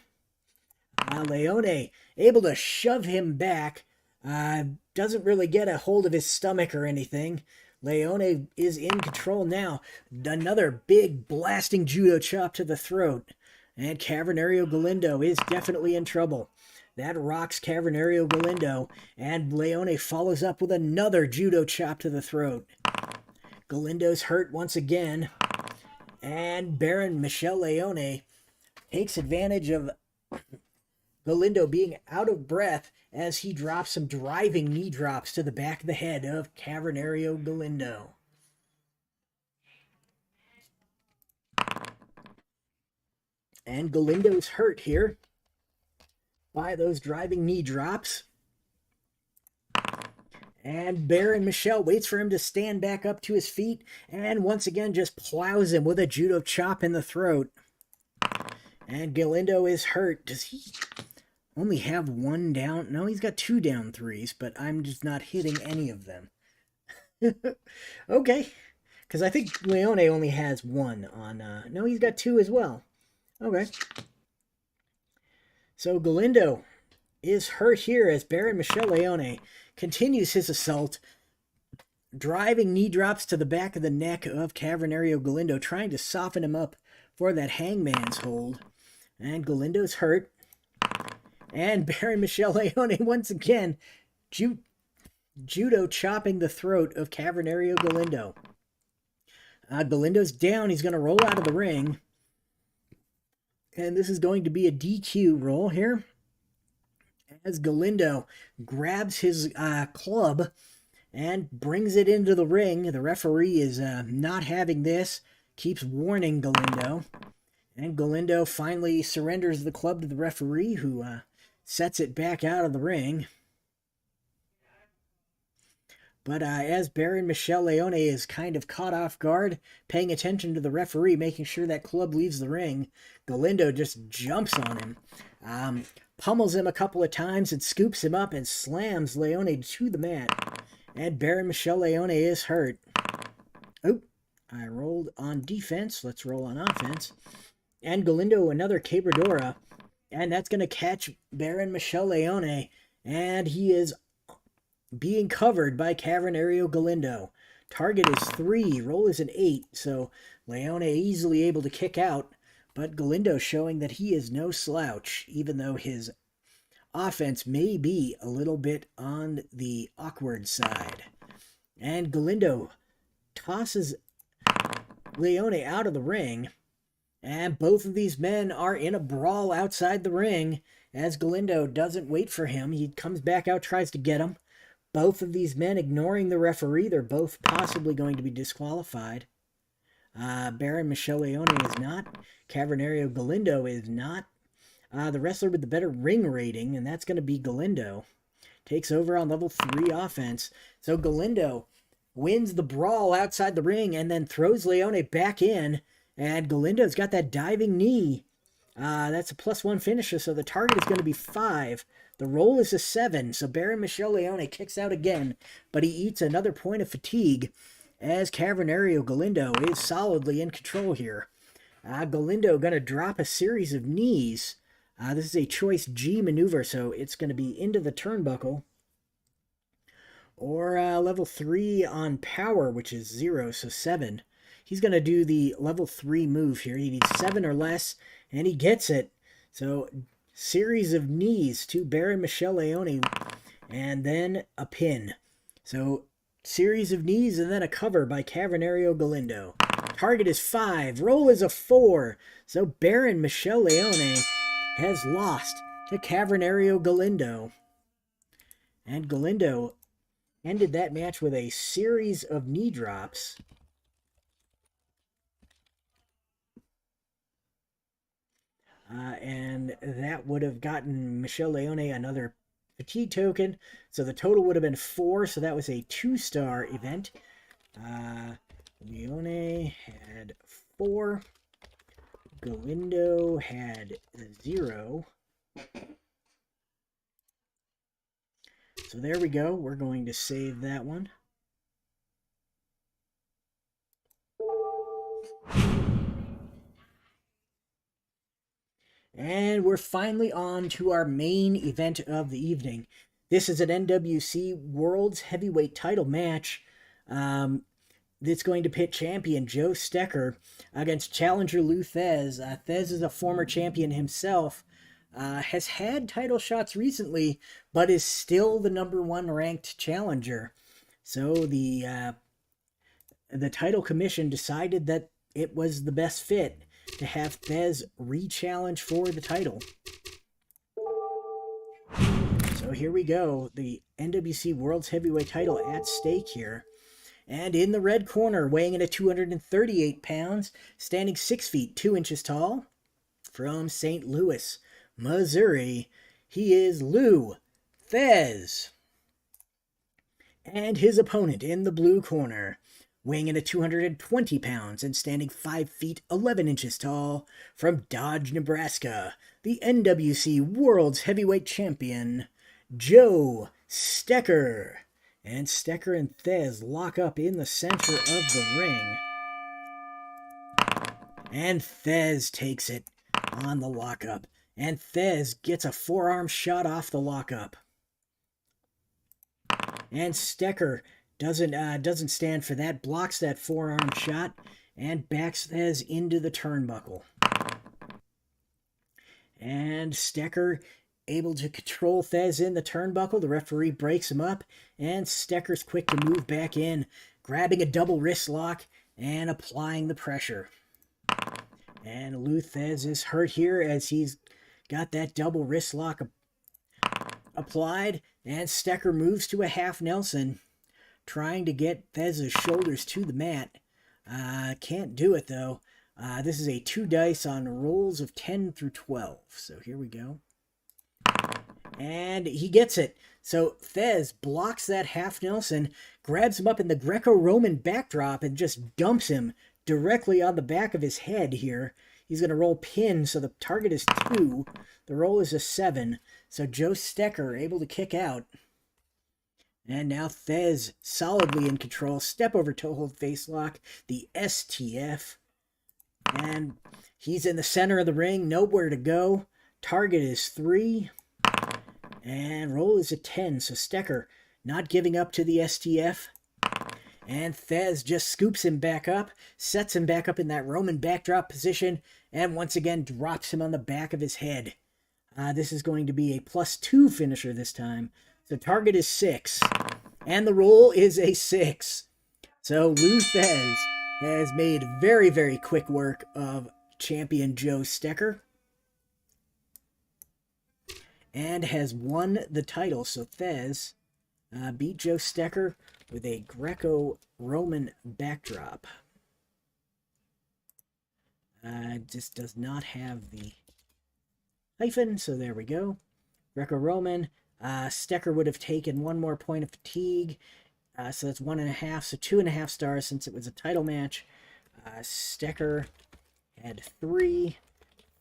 Leone able to shove him back. Doesn't really get a hold of his stomach or anything. Leone is in control now. Another big blasting judo chop to the throat. And Cavernario Galindo is definitely in trouble. That rocks Cavernario Galindo, and Leone follows up with another judo chop to the throat. Galindo's hurt once again, and Baron Michele Leone takes advantage of Galindo being out of breath as he drops some driving knee drops to the back of the head of Cavernario Galindo. And Galindo's hurt here by those driving knee drops. And Baron Michele waits for him to stand back up to his feet and once again just plows him with a judo chop in the throat. And Galindo is hurt. Does he only have 1 down? No, he's got 2 down 3s, but I'm just not hitting any of them. Okay. Because I think Leone only has 1 on... no, he's got 2 as well. Okay. So Galindo is hurt here as Baron Michele Leone continues his assault, driving knee drops to the back of the neck of Cavernario Galindo, trying to soften him up for that hangman's hold. And Galindo's hurt. And Baron Michele Leone once again judo chopping the throat of Cavernario Galindo. Galindo's down. He's going to roll out of the ring. And this is going to be a DQ roll here. as Galindo grabs his club and brings it into the ring. The referee is not having this, keeps warning Galindo. And Galindo finally surrenders the club to the referee, who sets it back out of the ring. But as Baron Michele Leone is kind of caught off guard, paying attention to the referee, making sure that club leaves the ring, Galindo just jumps on him, pummels him a couple of times and scoops him up and slams Leone to the mat. And Baron Michele Leone is hurt. Oh, I rolled on defense. Let's roll on offense. And Galindo, another Quebradora. And that's going to catch Baron Michele Leone. And he is being covered by Cavernario Galindo. Target is 3, roll is an 8, so Leone easily able to kick out, but Galindo showing that he is no slouch, even though his offense may be a little bit on the awkward side. And Galindo tosses Leone out of the ring, and both of these men are in a brawl outside the ring, as Galindo doesn't wait for him. He comes back out, tries to get him. Both of these men ignoring the referee. They're both possibly going to be disqualified. Baron Michele Leone is not. Cavernario Galindo is not. The wrestler with the better ring rating, and that's going to be Galindo, takes over on level 3 offense. So Galindo wins the brawl outside the ring and then throws Leone back in. And Galindo's got that diving knee. That's a +1 finisher, so the target is going to be 5. The roll is a 7, so Baron Michele Leone kicks out again, but he eats another point of fatigue as Cavernario Galindo is solidly in control here. Galindo going to drop a series of knees. This is a choice G maneuver, so it's going to be into the turnbuckle. Or level 3 on power, which is 0, so 7. He's going to do the level 3 move here. He needs 7 or less, and he gets it. So series of knees to Baron Michele Leone, and then a pin. So series of knees and then a cover by Cavernario Galindo. Target is 5. Roll is a 4. So Baron Michele Leone has lost to Cavernario Galindo. And Galindo ended that match with a series of knee drops. And that would have gotten Michele Leone another fatigue token. So the total would have been 4. So that was a 2-star event. Leone had 4. Galindo had 0. So there we go. We're going to save that one. And we're finally on to our main event of the evening. This is an NWC World's Heavyweight title match. That's going to pit champion Joe Stecher against challenger Lou Thesz. Thesz is a former champion himself. Has had title shots recently, but is still the #1 ranked challenger. So the title commission decided that it was the best fit to have Thesz re-challenge for the title. So here we go. The NWC World's Heavyweight title at stake here. And in the red corner, weighing in at 238 pounds, standing 6 feet 2 inches tall, from St. Louis, Missouri, he is Lou Thesz. And his opponent in the blue corner, weighing in at 220 pounds and standing 5 feet 11 inches tall, from Dodge, Nebraska, the NWC World's Heavyweight Champion, Joe Stecher. And Stecher and Thesz lock up in the center of the ring. And Thesz takes it on the lockup. And Thesz gets a forearm shot off the lockup. And Stecher doesn't stand for that, blocks that forearm shot, and backs Thesz into the turnbuckle. And Stecher able to control Thesz in the turnbuckle. The referee breaks him up, and Stecher's quick to move back in, grabbing a double wrist lock and applying the pressure. And Lou Thesz is hurt here as he's got that double wrist lock applied, and Stecher moves to a half Nelson, trying to get Thesz's shoulders to the mat. Can't do it, though. This is a 2 dice on rolls of 10 through 12. So here we go. And he gets it. So Thesz blocks that half Nelson, grabs him up in the Greco-Roman backdrop, and just dumps him directly on the back of his head here. He's going to roll pin, so the target is 2. The roll is a 7. So Joe Stecher able to kick out. And now Thesz solidly in control. Step over toe hold face lock, the STF. And he's in the center of the ring, nowhere to go. Target is 3. And roll is a 10, so Stecher not giving up to the STF. And Thesz just scoops him back up, sets him back up in that Roman backdrop position, and once again drops him on the back of his head. This is going to be a +2 finisher this time. The target is 6, and the roll is a 6. So Lou Thesz has made very, very quick work of champion Joe Stecher and has won the title. So Thesz beat Joe Stecher with a Greco-Roman backdrop. Just does not have the hyphen, so there we go. Greco-Roman. Stecher would have taken 1 more point of fatigue, so that's 1.5, so 2.5 stars since it was a title match. Stecher had 3,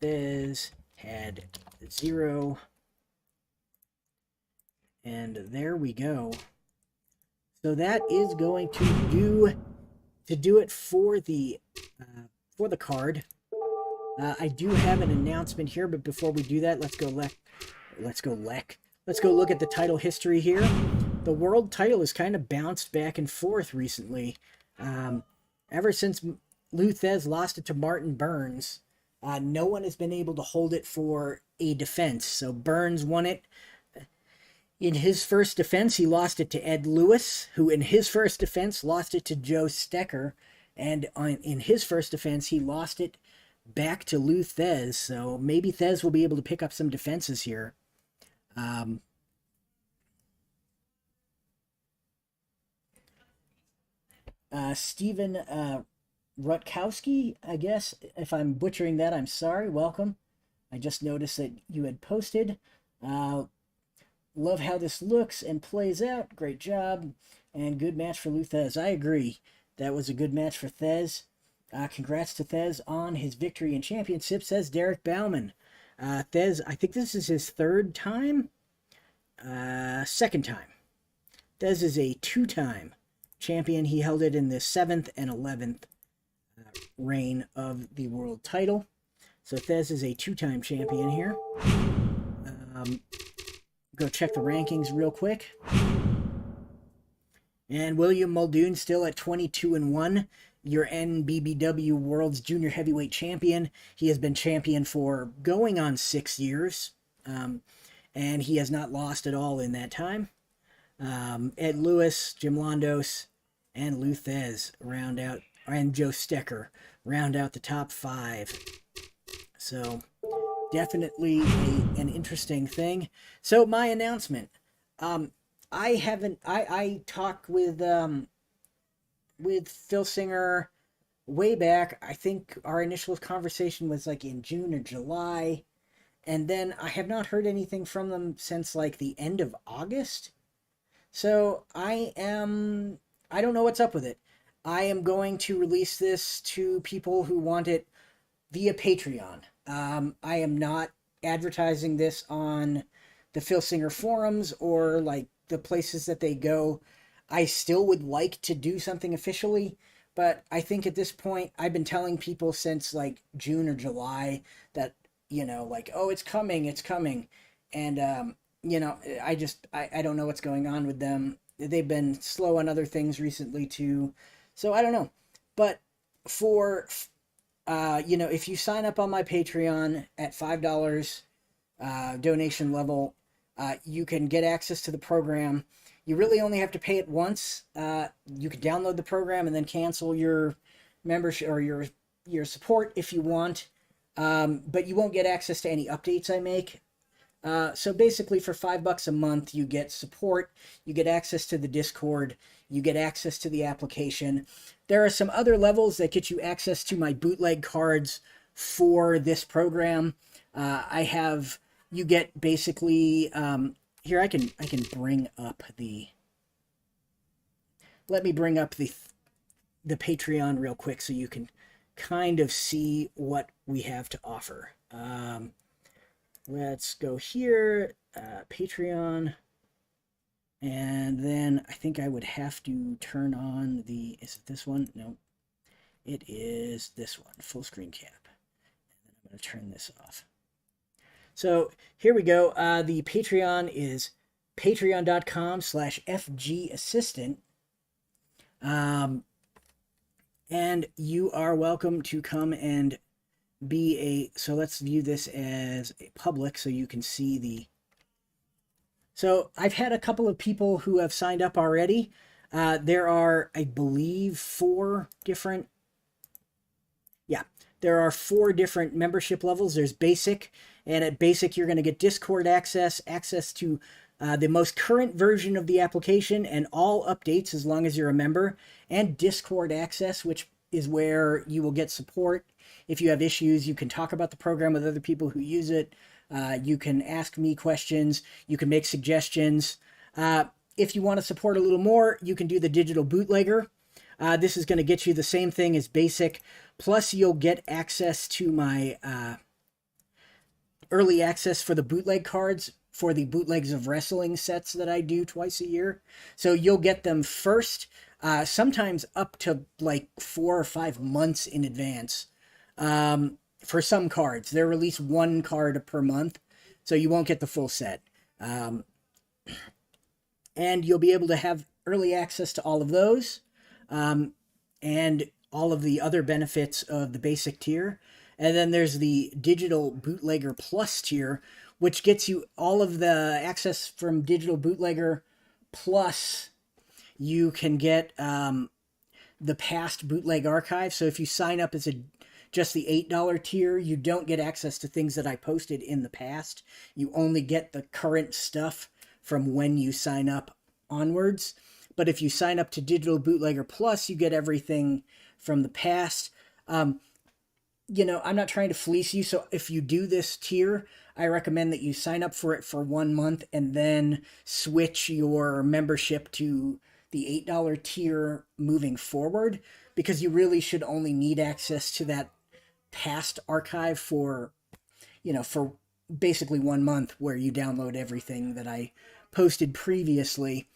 Thesz had 0, and there we go. So that is going to do it for the card. I do have an announcement here, but before we do that, let's go look at the title history here. The world title has kind of bounced back and forth recently. Ever since Lou Thesz lost it to Martin Burns, no one has been able to hold it for a defense. So Burns won it. In his first defense, he lost it to Ed Lewis, who in his first defense lost it to Joe Stecher. And in his first defense, he lost it back to Lou Thesz. So maybe Thesz will be able to pick up some defenses here. Stephen Rutkowski, I guess. If I'm butchering that, I'm sorry. Welcome. I just noticed that you had posted. Love how this looks and plays out. Great job. And good match for Lou Thesz. I agree. That was a good match for Thesz. Congrats to Thesz on his victory in championship, says Derek Bauman. Thesz, I think this is his 3rd time? 2nd time. Thesz is a 2-time champion. He held it in the 7th and 11th reign of the world title. So Thesz is a 2-time champion here. Go check the rankings real quick. And William Muldoon still at 22-1. Your NBBW World's Junior Heavyweight Champion. He has been champion for going on 6 years. And he has not lost at all in that time. Ed Lewis, Jim Londos, and Lou Thesz round out, and Joe Stecher round out the top 5. So definitely an interesting thing. So my announcement. I talked with Phil Singer way back. I think our initial conversation was like in June or July. And then I have not heard anything from them since like the end of August. So I don't know what's up with it. I am going to release this to people who want it via Patreon. I am not advertising this on the Phil Singer forums or like the places that they go. I still would like to do something officially, but I think at this point, I've been telling people since like June or July that, like, oh, it's coming. And, I don't know what's going on with them. They've been slow on other things recently too. So I don't know. But for, if you sign up on my Patreon at $5 donation level, you can get access to the program. You really only have to pay it once. You can download the program and then cancel your membership or your support if you want. But you won't get access to any updates I make. So basically for $5 a month, you get support, you get access to the Discord, you get access to the application. There are some other levels that get you access to my bootleg cards for this program. You get basically, here I can bring up let me bring up the Patreon real quick so you can kind of see what we have to offer. Let's go here, Patreon, and then I think I would have to turn on is it this one? No, it is this one, full screen cap. And then I'm going to turn this off. So here we go. The Patreon is patreon.com/FGassistant. And you are welcome to come and so let's view this as a public so you can see so I've had a couple of people who have signed up already. There are, I believe, four different membership levels. There's basic, and at basic you're going to get Discord access to the most current version of the application and all updates as long as you're a member, and Discord access, which is where you will get support. If you have issues, you can talk about the program with other people who use it. You can ask me questions. You can make suggestions. If you want to support a little more, you can do the digital bootlegger. This is going to get you the same thing as basic. Plus, you'll get access to my early access for the bootleg cards for the bootlegs of wrestling sets that I do twice a year. So you'll get them first, sometimes up to like 4 or 5 months in advance. For some cards, they release one card per month, so you won't get the full set. And you'll be able to have early access to all of those, and all of the other benefits of the basic tier. And then there's the Digital Bootlegger Plus tier, which gets you all of the access from Digital Bootlegger Plus. You can get the past bootleg archive. So if you sign up as just the $8 tier, you don't get access to things that I posted in the past. You only get the current stuff from when you sign up onwards. But if you sign up to Digital Bootlegger Plus, you get everything from the past. I'm not trying to fleece you, so if you do this tier, I recommend that you sign up for it for 1 month and then switch your membership to the $8 tier moving forward, because you really should only need access to that past archive for basically 1 month, where you download everything that I posted previously.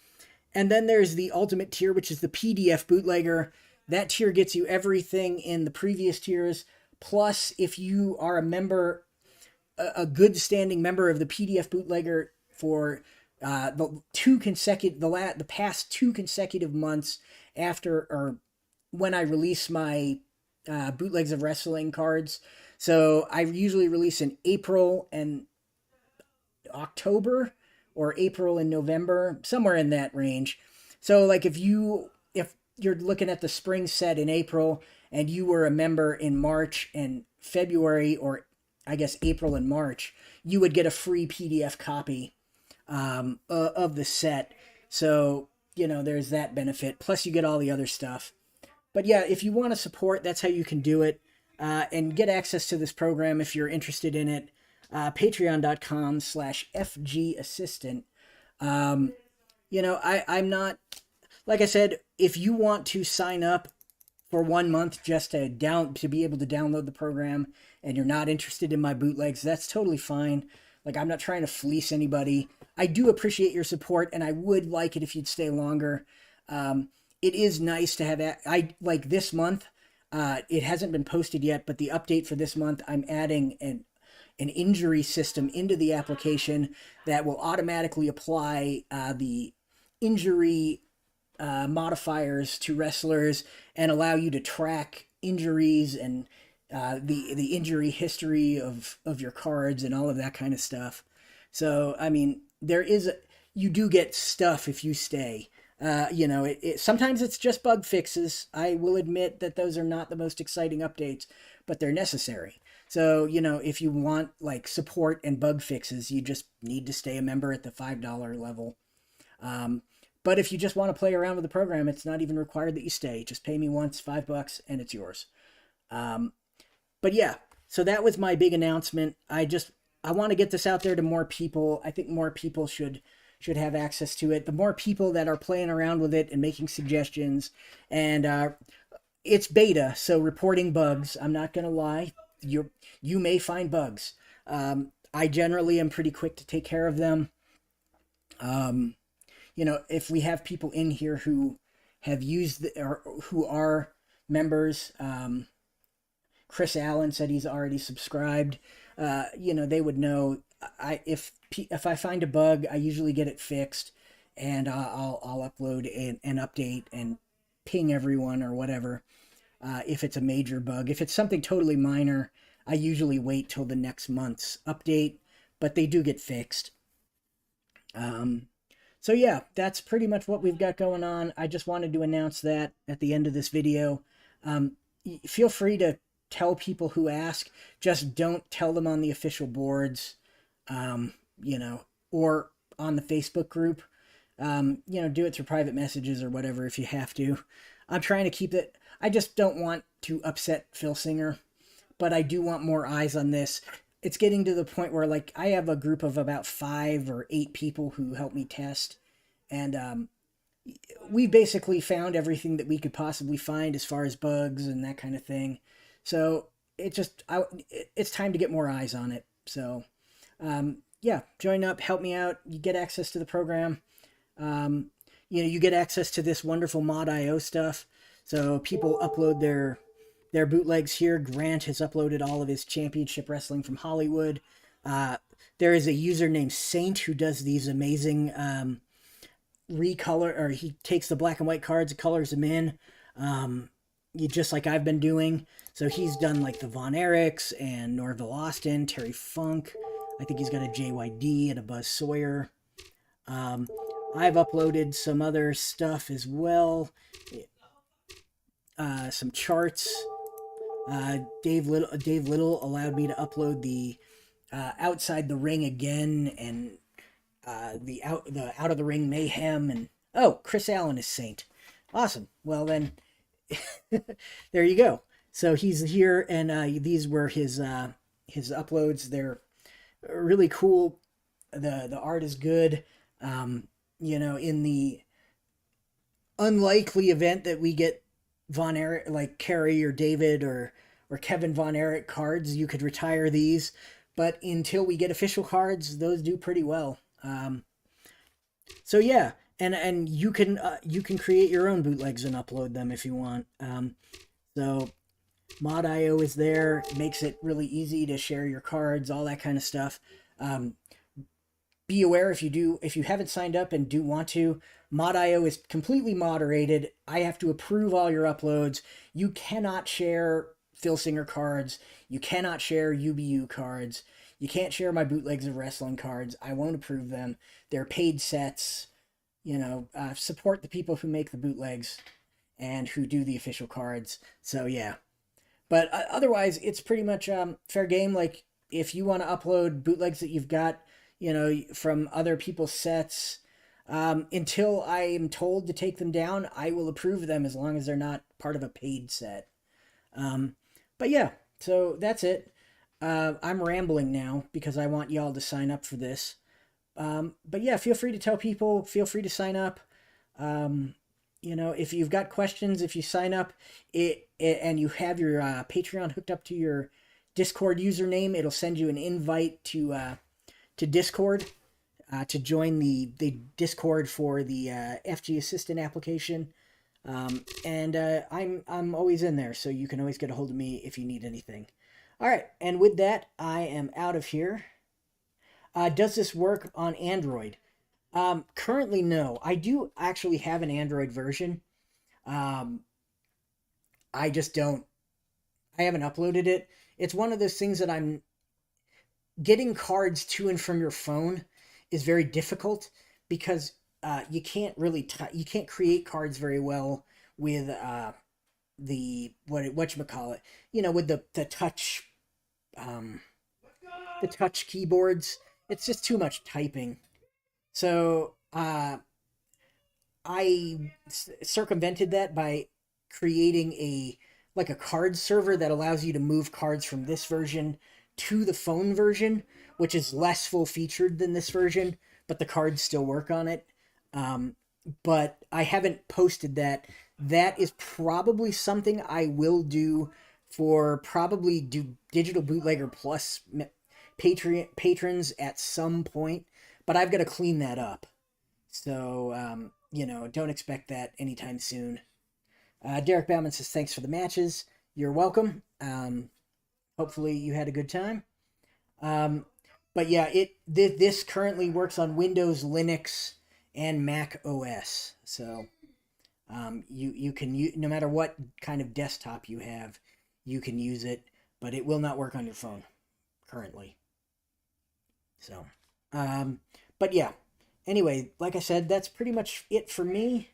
And then there's the ultimate tier, which is the PDF bootlegger. That tier gets you everything in the previous tiers. Plus, if you are a member, a good standing member of the PDF bootlegger for the past 2 consecutive months after or when I release my bootlegs of wrestling cards. So I usually release in April and October, or April and November, somewhere in that range. So like if you're looking at the spring set in April and you were a member in March and February, or I guess April and March, you would get a free PDF copy of the set. So, there's that benefit. Plus you get all the other stuff. But yeah, if you want to support, that's how you can do it. And get access to this program if you're interested in it. Patreon.com/FGassistant. I'm not, like I said, if you want to sign up for 1 month just to be able to download the program and you're not interested in my bootlegs, that's totally fine. Like, I'm not trying to fleece anybody. I do appreciate your support, and I would like it if you'd stay longer. It is nice to have this month. It hasn't been posted yet, but the update for this month, I'm adding an injury system into the application that will automatically apply the injury modifiers to wrestlers and allow you to track injuries and the injury history of your cards and all of that kind of stuff. So, I mean, you do get stuff if you stay. Sometimes it's just bug fixes. I will admit that those are not the most exciting updates, but they're necessary. So, you know, if you want like support and bug fixes, you just need to stay a member at the $5 level. Um, but if you just want to play around with the program, it's not even required that you stay. Just pay me once, $5, and it's yours. Um, but yeah, so that was my big announcement. I want to get this out there to more people. I think more people should have access to it. The more people that are playing around with it and making suggestions, and it's beta, so reporting bugs. I'm not gonna lie, you may find bugs. I generally am pretty quick to take care of them. Um, you know, if we have people in here who have used or who are members, Chris Allen said he's already subscribed. You know, they would know. If I find a bug, I usually get it fixed, and I'll upload an update and ping everyone or whatever. If it's a major bug, if it's something totally minor, I usually wait till the next month's update, but they do get fixed. So yeah, that's pretty much what we've got going on. I just wanted to announce that at the end of this video. Feel free to tell people who ask. Just don't tell them on the official boards, you know, or on the Facebook group. You know, do it through private messages or whatever if you have to. I'm trying to keep it. I just don't want to upset Phil Singer, but I do want more eyes on this. It's getting to the point where, like, I have a group of about 5 or 8 people who help me test, and we basically found everything that we could possibly find as far as bugs and that kind of thing. So it's time to get more eyes on it. So yeah, join up, help me out. You get access to the program. You know, you get access to this wonderful mod.io stuff. So people upload their bootlegs here. Grant has uploaded all of his championship wrestling from Hollywood. There is a user named Saint who does these amazing recolor, or he takes the black and white cards and colors them in, just like I've been doing. So he's done like the Von Erichs and Norville Austin, Terry Funk. I think he's got a JYD and a Buzz Sawyer. I've uploaded some other stuff as well. Some charts. Dave Little allowed me to upload the Outside the Ring Again and the out of the ring mayhem, and oh, Chris Allen is Saint. Awesome. Well then, there you go. So he's here, and these were his uploads. They're really cool. The art is good. You know, in the unlikely event that we get Von Erich, like Kerry or David or Kevin Von Erich cards, you could retire these. But until we get official cards, those do pretty well. So yeah, and you can create your own bootlegs and upload them if you want. So mod.io is there, makes it really easy to share your cards, all that kind of stuff. Be aware if you haven't signed up and do want to, mod.io is completely moderated. I have to approve all your uploads. You cannot share Phil Singer cards. You cannot share UBU cards. You can't share my bootlegs of wrestling cards. I won't approve them. They're paid sets. You know, support the people who make the bootlegs and who do the official cards. So yeah, but otherwise it's pretty much fair game. Like if you want to upload bootlegs that you've got, you know, from other people's sets, until I am told to take them down, I will approve them as long as they're not part of a paid set. But yeah, so that's it. I'm rambling now because I want y'all to sign up for this. But yeah, feel free to tell people, feel free to sign up. You know, if you've got questions, if you sign up and you have your Patreon hooked up to your Discord username, it'll send you an invite to Discord, to join the Discord for the FG Assistant application. And I'm always in there, so you can always get a hold of me if you need anything. All right, and with that, I am out of here. Does this work on Android? Currently, no. I do actually have an Android version. I just don't. I haven't uploaded it. It's one of those things that I'm getting cards to and from your phone is very difficult because you can't really you can't create cards very well with the whatchamacallit, you know, with the touch the touch keyboards. It's just too much typing. So I circumvented that by creating a card server that allows you to move cards from this version to the phone version, which is less full featured than this version, but the cards still work on it. But I haven't posted that. That is probably something I will do for probably do Digital Bootlegger Plus patrons at some point, but I've got to clean that up. So, don't expect that anytime soon. Derek Bauman says, thanks for the matches. You're welcome. Hopefully you had a good time. But yeah, this currently works on Windows, Linux, and Mac OS. So you can no matter what kind of desktop you have, you can use it, but it will not work on your phone currently. So, but yeah. Anyway, like I said, that's pretty much it for me.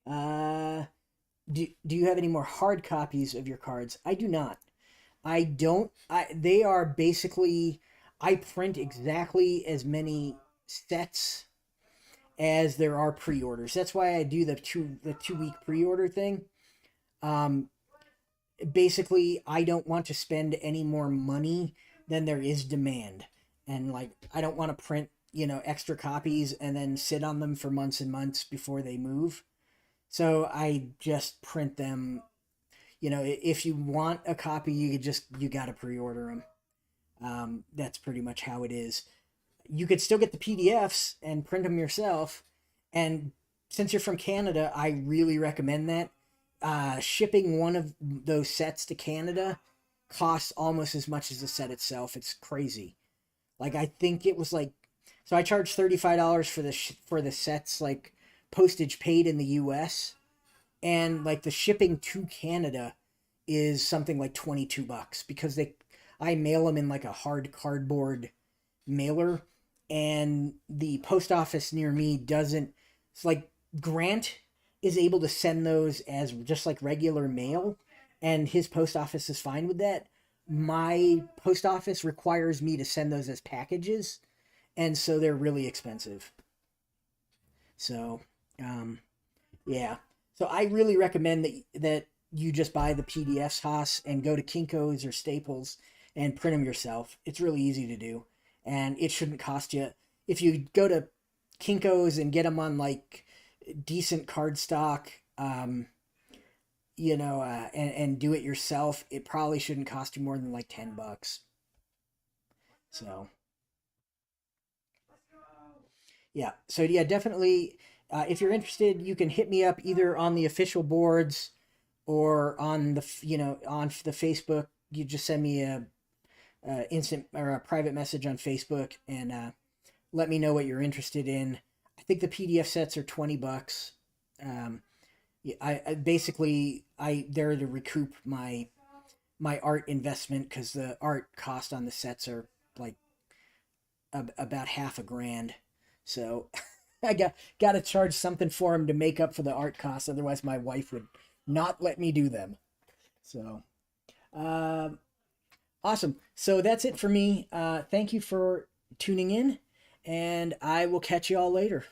Do you have any more hard copies of your cards? I do not. I don't. They are basically, I print exactly as many sets as there are pre-orders. That's why I do the 2 week pre-order thing. Basically, I don't want to spend any more money than there is demand, and like I don't want to print extra copies and then sit on them for months and months before they move. So I just print them. If you want a copy, you got to pre-order them. That's pretty much how it is. You could still get the PDFs and print them yourself. And since you're from Canada, I really recommend that. Shipping one of those sets to Canada costs almost as much as the set itself. It's crazy. Like I think it was like, so I charged $35 for the sets, like postage paid in the US, and like the shipping to Canada is something like $22 because I mail them in like a hard cardboard mailer, and the post office near me doesn't. It's like Grant is able to send those as just like regular mail, and his post office is fine with that. My post office requires me to send those as packages, and so they're really expensive. So, yeah. So I really recommend that you just buy the PDFs, Haas, and go to Kinko's or Staples and print them yourself. It's really easy to do, and it shouldn't cost you. If you go to Kinko's and get them on like decent cardstock, and do it yourself, it probably shouldn't cost you more than like $10. So. Yeah. So yeah, definitely. If you're interested, you can hit me up either on the official boards or on on the Facebook. You just send me a instant or a private message on Facebook and let me know what you're interested in. I think the PDF sets are $20. Yeah, I basically there to recoup my art investment because the art cost on the sets are like about half a grand. So I got to charge something for him to make up for the art costs. Otherwise, my wife would not let me do them. So, awesome. So that's it for me. Thank you for tuning in, and I will catch you all later.